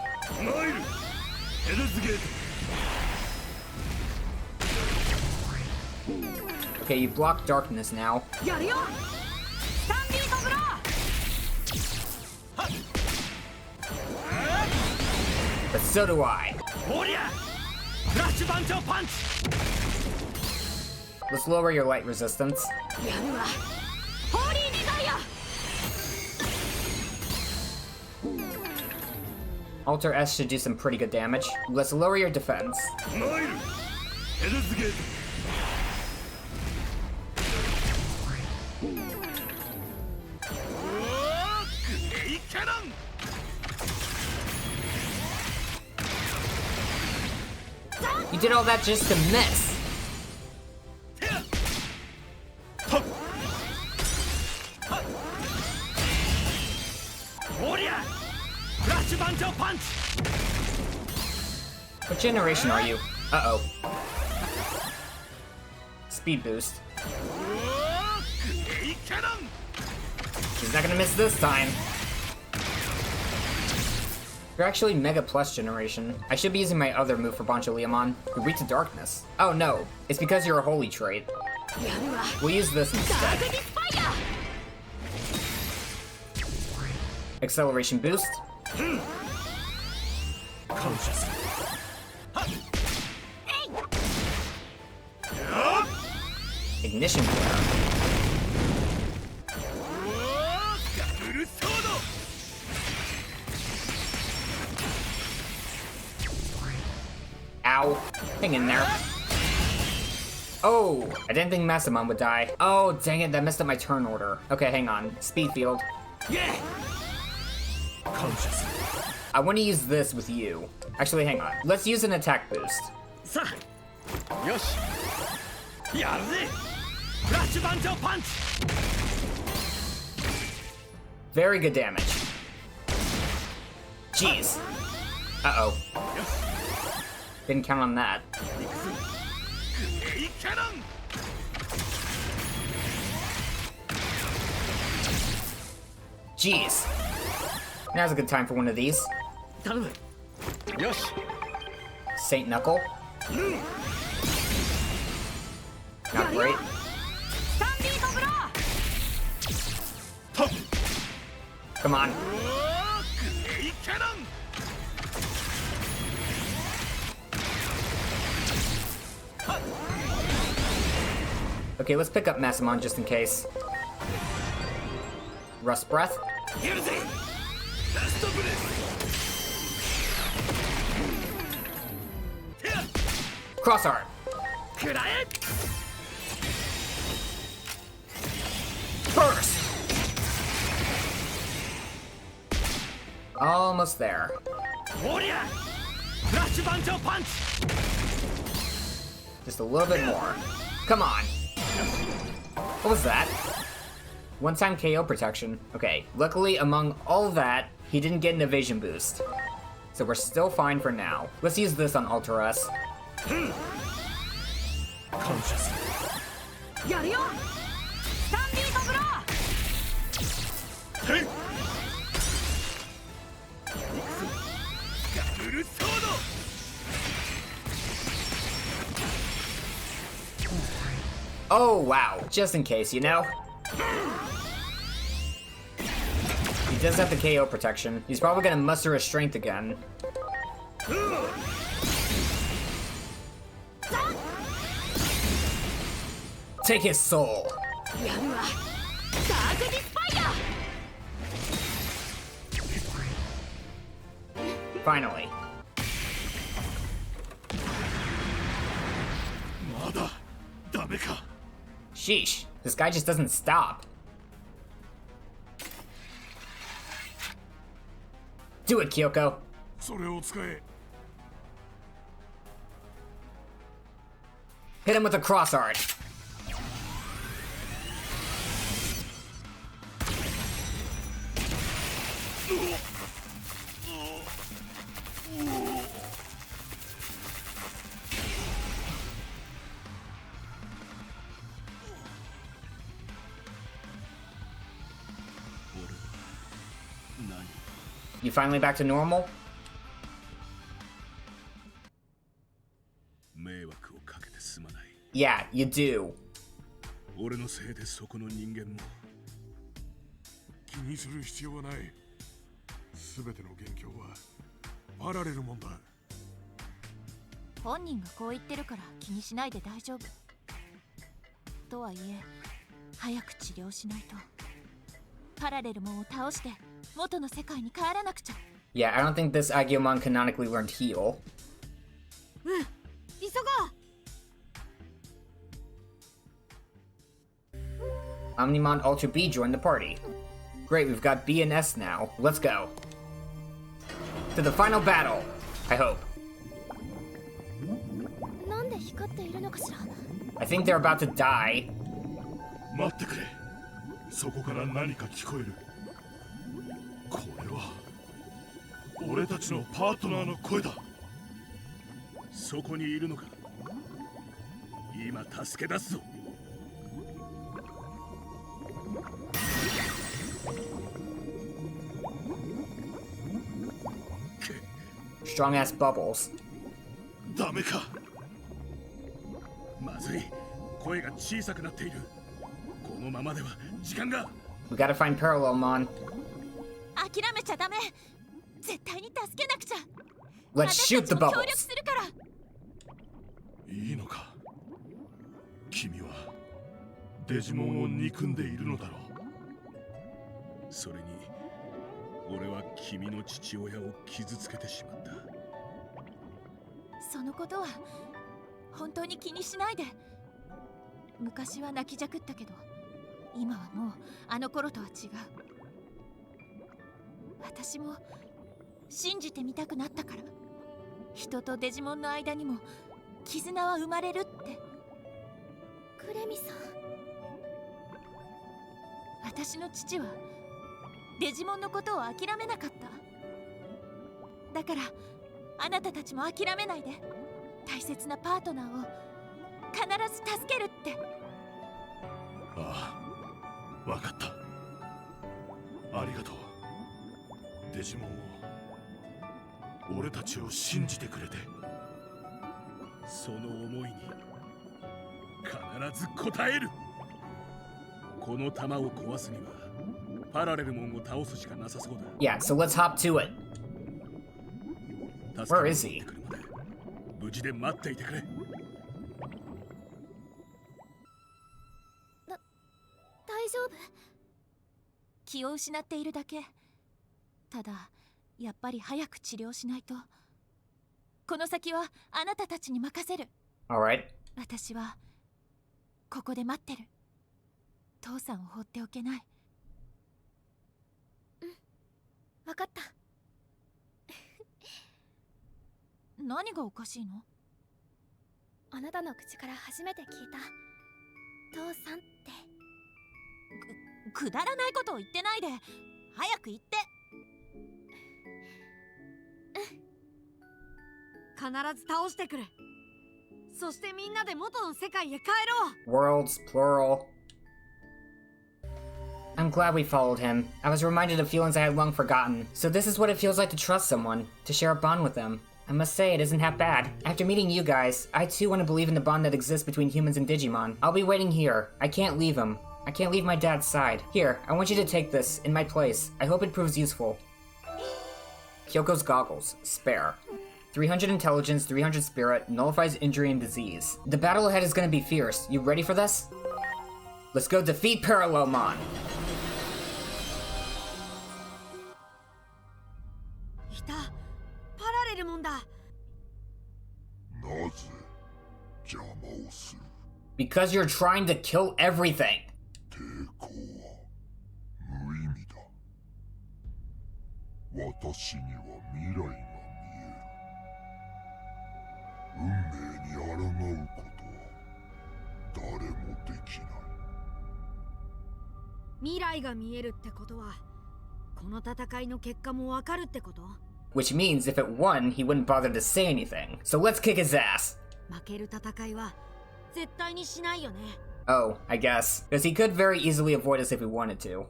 Okay, you block darkness now. やるよ！スタンディードブロー！ But so do I. Let's lower your light resistance. やるわ！ホーリーデザイア！ Alter S should do some pretty good damage. Let's lower your defense. You did all that just to miss. What generation are you? Uh-oh. Speed boost. He's not gonna miss this time. You're actually Mega Plus generation. I should be using my other move for Bonchaleomon. You reach the darkness. Oh no, it's because you're a holy trait. We'll use this instead. Acceleration boost. Ignition flare. Ow. Hang in there. Oh, I didn't think Massamon would die. Oh, dang it, that messed up my turn order. Okay, hang on. Speed field. Yeah. I want to use this with you. Actually, hang on. Let's use an attack boost. Very good damage. Jeez. Uh-oh. Didn't count on that. Jeez. Now's a good time for one of these. Saint Knuckle. Not great. Come on. Okay, let's pick up Massamon just in case. Rust Breath. Cross Art. Burst. Almost there. Just a little bit more. Come on. What was that? One-time KO protection. Okay, luckily among all that, he didn't get an evasion boost. So we're still fine for now. Let's use this on Ultra S. Oh wow, just in case, you know? He does have the KO protection. He's probably gonna muster his strength again. Take his soul. Finally. Sheesh, this guy just doesn't stop. Do it, Kyoko. Hit him with a cross art. You finally back to normal? Yeah, you do. Yeah, I don't think this Aegiomon canonically learned heal. Omnimon Ultra B joined the party. Great, we've got B and S now. Let's go. To the final battle, I hope. I think they're about to die. 俺たちのパートナーの声だ。そこにいるのか。今助け出すぞ。Strong ass bubbles. ダメか。まずい。声が小さくなっている。このままでは時間が。We gotta find Parallelmon. 諦めちゃダメ。絶対に助けなくちゃ。 Let's shoot the 私たちも協 bubbles. 力するから。いいのか。君はデジモンを憎んでいるのだろう。それに俺は君の父親を傷つけてしまった。そのことは本当に気にしないで。昔は泣きじゃくったけど、今はもうあの頃とは違う。私も信じてみたくなったから。人とデジモンの間にも絆は生まれるって。クレミさん、私の父はデジモンのことを諦めなかった。だからあなたたちも諦めないで。大切なパートナーを必ず助けるって。ああ、わかった。ありがとう。デジモンを、俺たちを信じてくれて。その思いに必ず応える。この弾を壊すにはパラレルモンを倒すしかなさそうだ。 Yeah, so let's hop to it. Where is he? 無事で待っていてくれ。大丈夫？気を失っているだけ。ただやっぱり早く治療しないと。この先はあなたたちに任せる。 Alright. 私はここで待ってる。父さんを放っておけない。うん、わかった。何がおかしいの？あなたの口から初めて聞いた父さんって。くだらないことを言ってないで。早く言って。必ず倒してくる。そしてみんなで元の世界へ帰ろう。 Worlds, plural. I'm glad we followed him. I was reminded of feelings I had long forgotten. So this is what it feels like to trust someone, to share a bond with them. I must say, it isn't half bad. After meeting you guys, I too want to believe in the bond that exists between humans and Digimon. I'll be waiting here. I can't leave him. I can't leave my dad's side. Here, I want you to take this, in my place. I hope it proves useful. Kyoko's goggles. Spare. 300 intelligence, 300 spirit, nullifies injury and disease. The battle ahead is gonna be fierce. You ready for this? Let's go defeat Parallelmon! いた。パラレルモンだ。なぜ邪魔をする。 Because you're trying to kill everything! 抵抗は無意味だ。私には未来が見える。運命に抗うことは誰もできない。未来が見えるってことは、この戦いの結果もわかるってこと？ Which means if it won, he wouldn't bother to say anything. So let's kick his ass! 負ける戦いは絶対にしないよね。 Oh, I guess. Because he could very easily avoid us if he wanted to.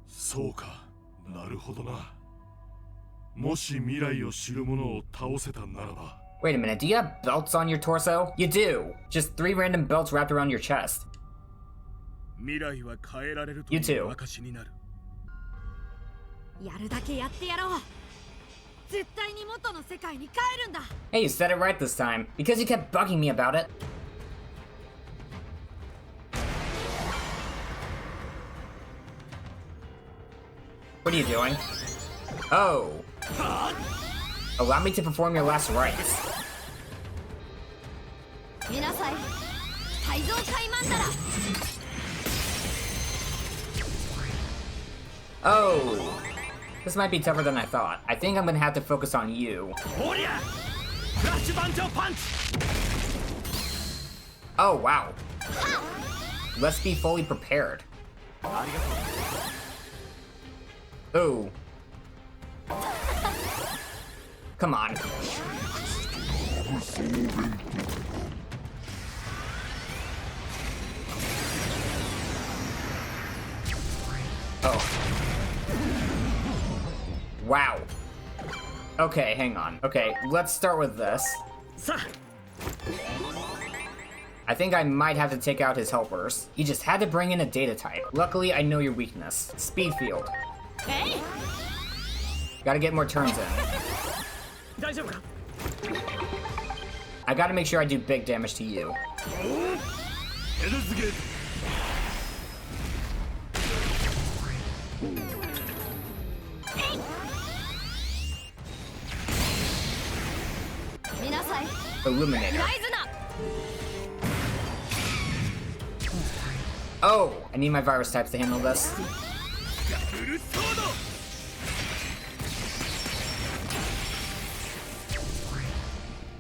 そうか、なるほどな。もし未来を知る者を倒せたならば。 Wait a minute, do you have belts on your torso? You do! Just 3 random belts wrapped around your chest. 未来は変えられると You い too. う証になる。やるだけやってやろう。絶対に元の世界に帰るんだ。 Hey, you said it right this time. Because you kept bugging me about it. What are you doing? Oh. Allow me to perform your last rites. 見なさい。改造カイマンダラ。 Oh. This might be tougher than I thought. I think I'm gonna have to focus on you. Oh, wow. Let's be fully prepared. Oh. Come on. Oh. Wow. Okay, hang on. Okay, let's start with this. I think I might have to take out his helpers. He just had to bring in a data type. Luckily, I know your weakness. Speed field. Hey! Gotta get more turns in. I gotta make sure I do big damage to you. Illuminator. Oh, I need my virus types to handle this.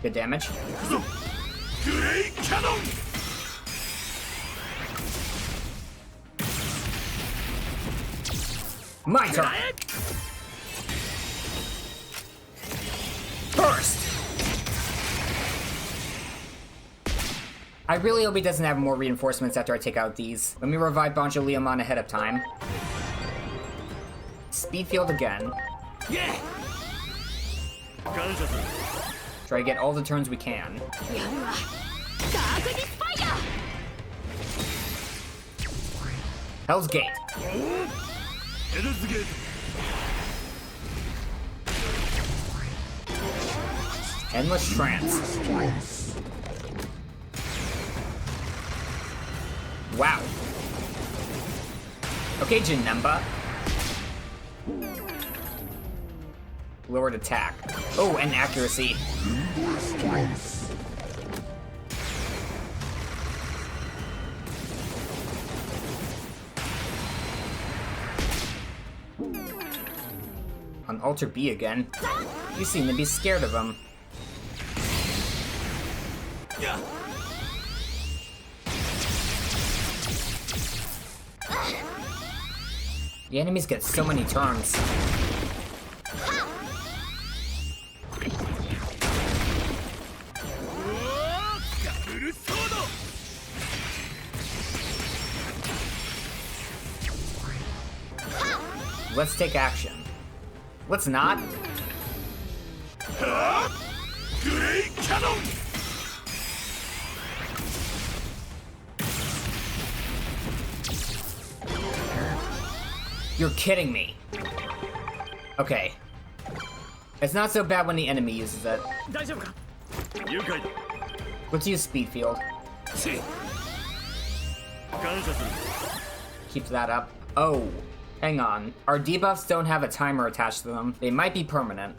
Good damage. My turn. Burst. I really hope he doesn't have more reinforcements after I take out these. Let me revive BlitzGreymon ahead of time. Speed field again. Try to get all the turns we can. Hell's Gate. Endless Trance. Wow. Okay, Janemba. Lowered attack. Oh, and accuracy. On Alter B again. You seem to be scared of him. The enemies get so many turns. Let's take action. Let's not. Great Cannon! You're kidding me. Okay. It's not so bad when the enemy uses it. Let's use Speed Field. Keep that up. Oh, hang on. Our debuffs don't have a timer attached to them. They might be permanent.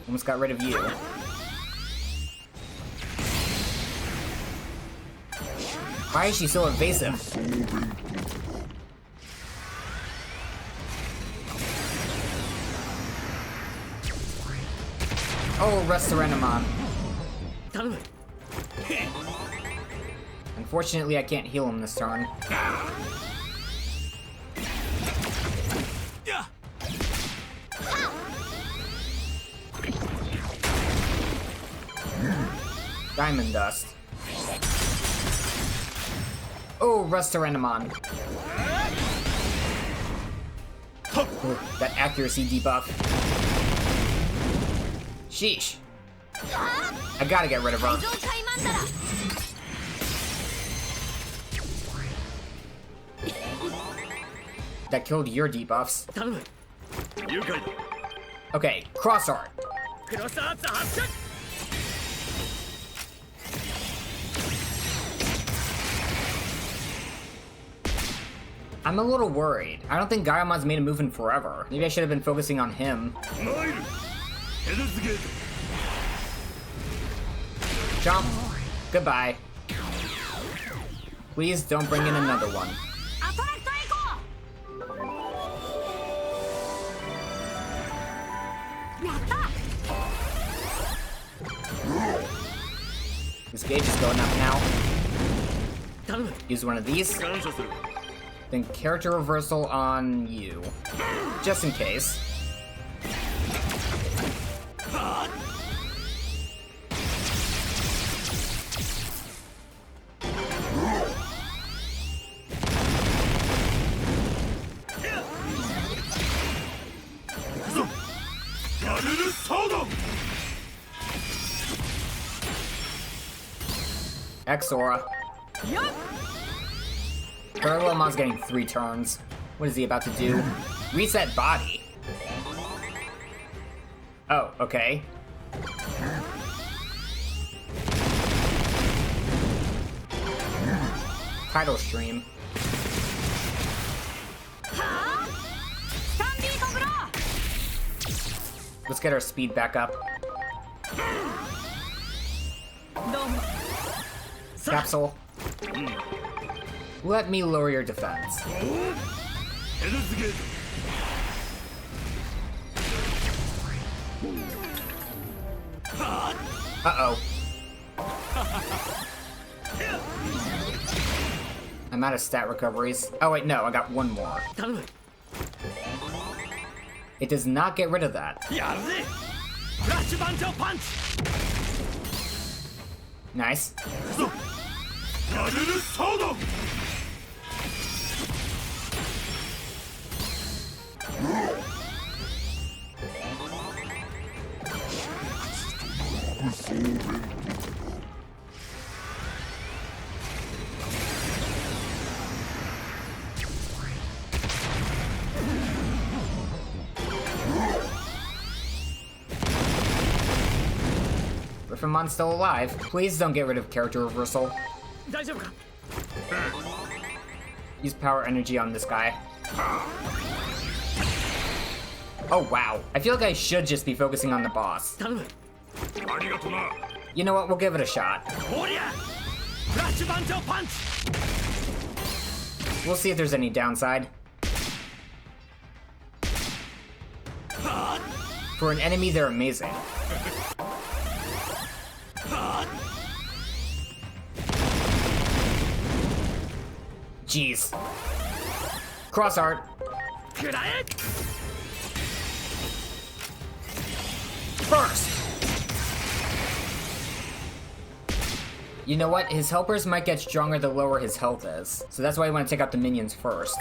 Almost got rid of you. Why is she so evasive? Oh, Restoranimon. Unfortunately, I can't heal him this turn. Diamond Dust. Oh, Restoranimon. Ooh, that accuracy debuff. Sheesh. I gotta get rid of her. That killed your debuffs. Okay, Cross Art. I'm a little worried. I don't think Gaiamon's made a move in forever. Maybe I should have been focusing on him. Jump. Goodbye. Please don't bring in another one. This gauge is going up now. Use one of these. then character reversal on you. Just in case. Exora. Parallelmon's getting 3 turns. What is he about to do? Reset body. Oh, okay. Title stream. Let's get our speed back up. Capsule. Let me lower your defense. Uh-oh. I'm out of stat recoveries. Oh wait, no, I got 1 more. It does not get rid of that. Nice. Griffinmon's still alive. Please don't get rid of character reversal. Use power energy on this guy. Oh wow. I feel like I should just be focusing on the boss. You know what? We'll give it a shot. We'll see if there's any downside. For an enemy, they're amazing. Jeez. Cross art. First! You know what? His helpers might get stronger the lower his health is. So that's why you want to take out the minions first.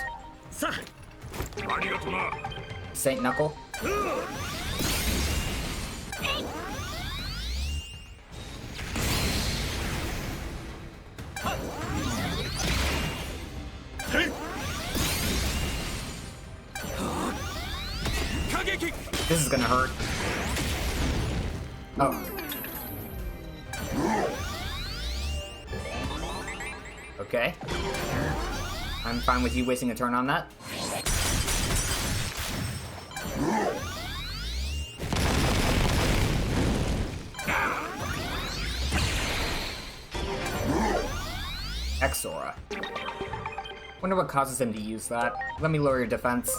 Saint Knuckle. This is gonna hurt. Oh. Okay. I'm fine with you wasting a turn on that. Exora. Wonder what causes him to use that. Let me lower your defense.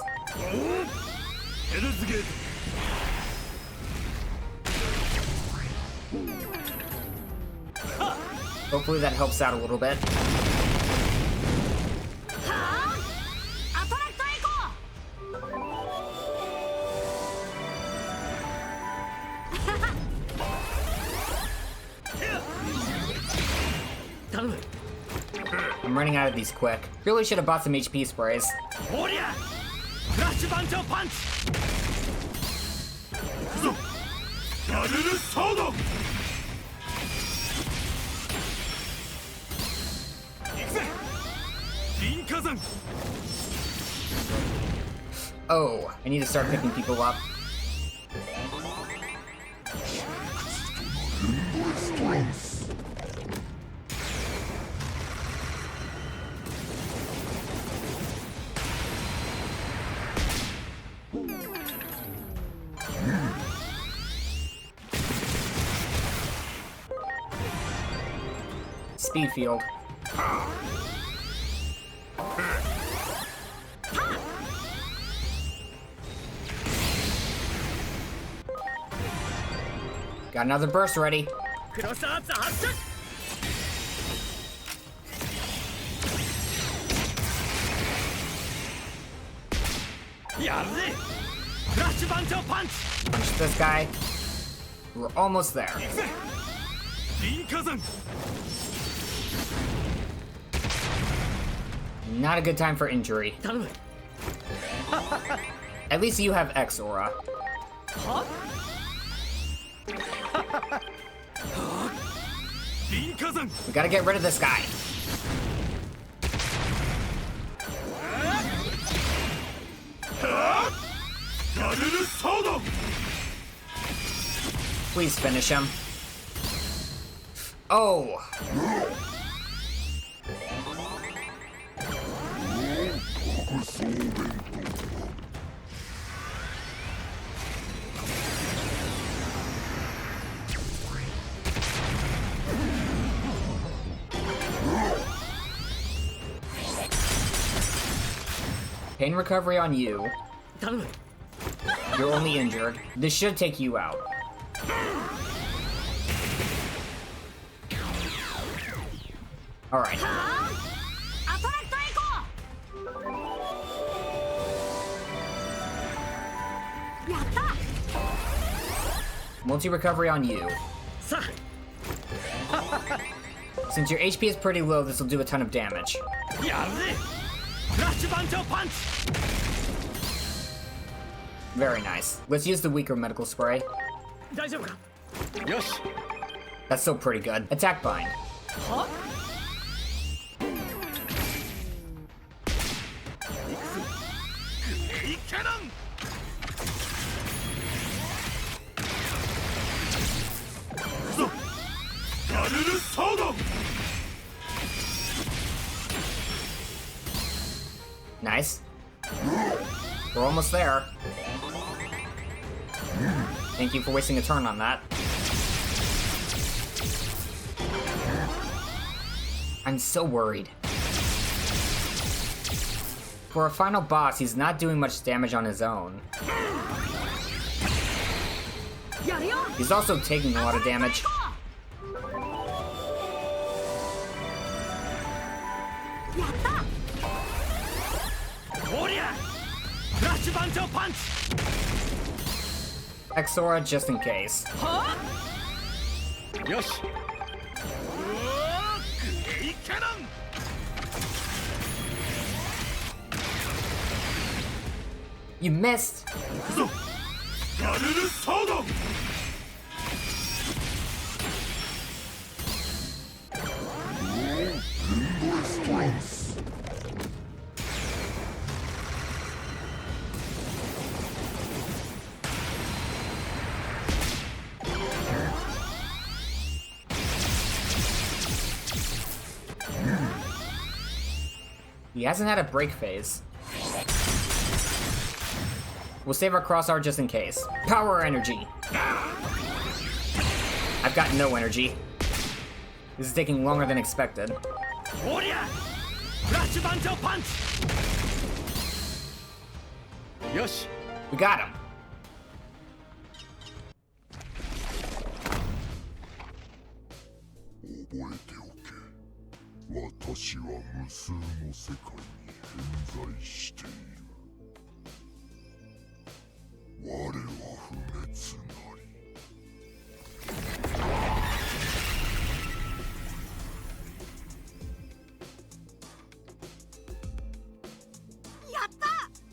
Hopefully that helps out a little bit. I'm running out of these quick. Really should have bought some HP sprays. Oh, I need to start picking people up. Speed field. Got another burst ready. Punch this guy. We're almost there. Not a good time for injury. At least you have X aura. We gotta get rid of this guy. Please finish him. Oh! Pain recovery on you. You're only injured. This should take you out. Alright. Multi-recovery on you. Since your HP is pretty low, this will do a ton of damage. Very nice. Let's use the weaker medical spray. That's still pretty good. Attack bind. Nice. We're almost there. Thank you for wasting a turn on that. I'm so worried. For a final boss, he's not doing much damage on his own. He's also taking a lot of damage. Exora just in case. You missed! He hasn't had a break phase. We'll save our crosshair just in case. Power energy! I've got no energy. This is taking longer than expected. We got him!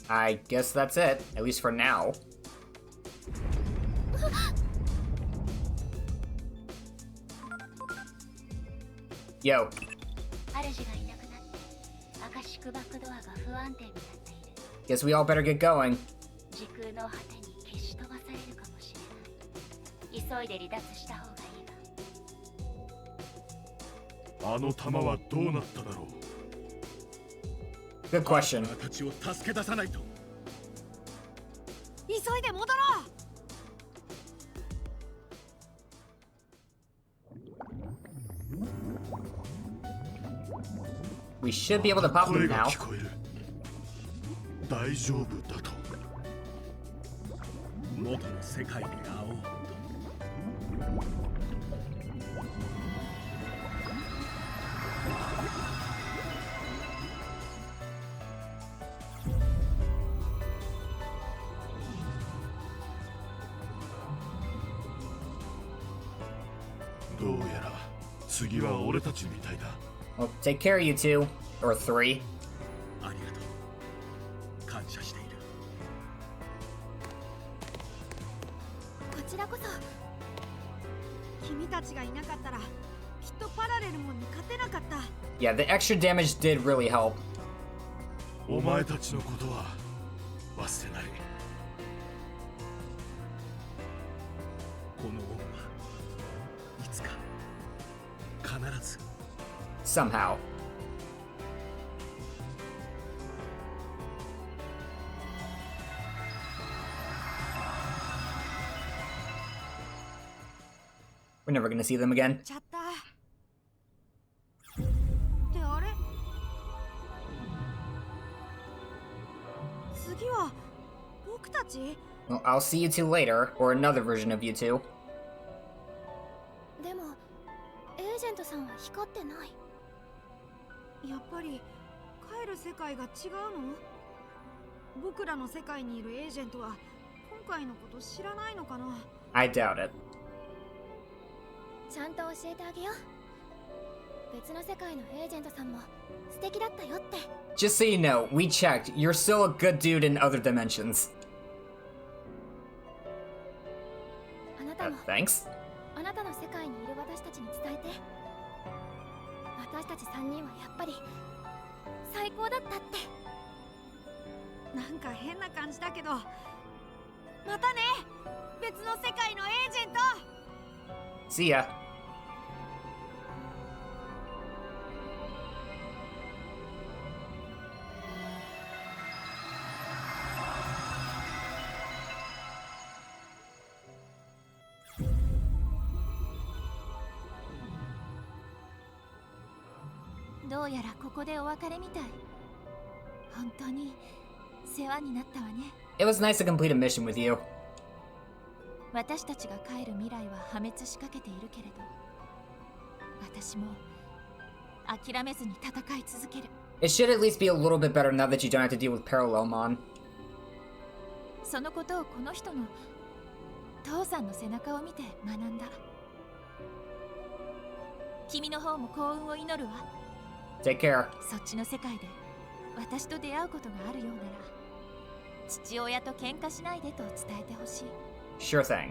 I guess that's it, at least for now. Yo. Guess we all better get going. Good question. We should be able to pop them now. 次は俺たちみたいだ。 Well, take care, you two. Or three. ありがとう。感謝している。こちらこそ。君たちがいなかったらきっとパラレルモンに勝てなかった。 Yeah, the extra damage did really help. お前たちのことは忘れない。この恩はいつか必ず。 Somehow. We're never gonna see them again. ちゃった。ってあれ？次は僕たち？ Well, I'll see you two later, or another version of you two. でもエージェントさんは光ってない。やっぱり帰る世界が違うの？僕らの世界にいるエージェントは今回のこと知らないのかな？ I doubt it. ちゃんと教えてあげよう。別の世界のエージェントさんも素敵だったよって。 Just so you know, we checked. You're still a good dude in other dimensions. あなたも Thanks. あなたの世界にいる私たちに伝えて。私たち3人はやっぱり最高だったって。なんか変な感じだけど、またね、別の世界のエージェント。 See ya.どうやらここでお別れみたい。本当に世話になったわね。 It was nice to complete a mission with you. 私たちが帰る未来は破滅しかけているけれど、私も諦めずに戦い続ける。 It should at least be a little bit better now that you don't have to deal with Parallelmon. そのことをこの人の父さんの背中を見て学んだ。君の方も幸運を祈るわ。 Take care. そっちの世界で私と出会うことがあるようなら、父親と喧嘩しないでと伝えてほしい。 Sure thing.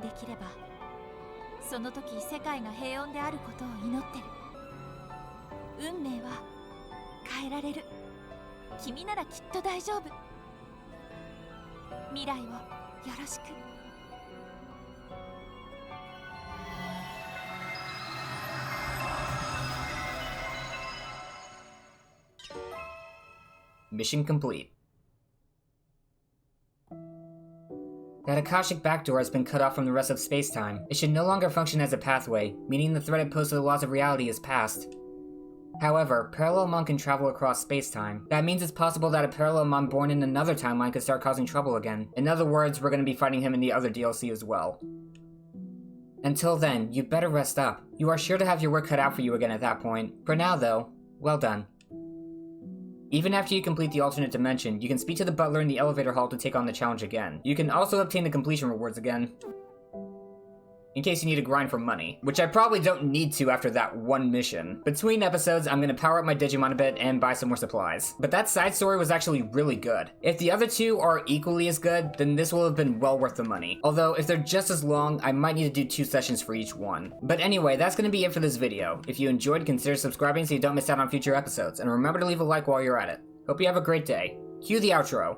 できればその時世界が平穏であることを祈ってる。運命は変えられる。君ならきっと大丈夫。未来をよろしく。 Mission complete. That Akashic Backdoor has been cut off from the rest of space-time. It should no longer function as a pathway, meaning the threat it posed to the laws of reality is past. However, Parallelmon can travel across space-time. That means it's possible that a Parallelmon born in another timeline could start causing trouble again. In other words, we're going to be fighting him in the other DLC as well. Until then, you'd better rest up. You are sure to have your work cut out for you again at that point. For now though, well done. Even after you complete the alternate dimension, you can speak to the butler in the elevator hall to take on the challenge again. You can also obtain the completion rewards again, in case you need to grind for money, which I probably don't need to after that one mission. Between episodes, I'm gonna power up my Digimon a bit and buy some more supplies. But that side story was actually really good. If the other two are equally as good, then this will have been well worth the money. Although, if they're just as long, I might need to do 2 sessions for each one. But anyway, that's gonna be it for this video. If you enjoyed, consider subscribing so you don't miss out on future episodes, and remember to leave a like while you're at it. Hope you have a great day. Cue the outro.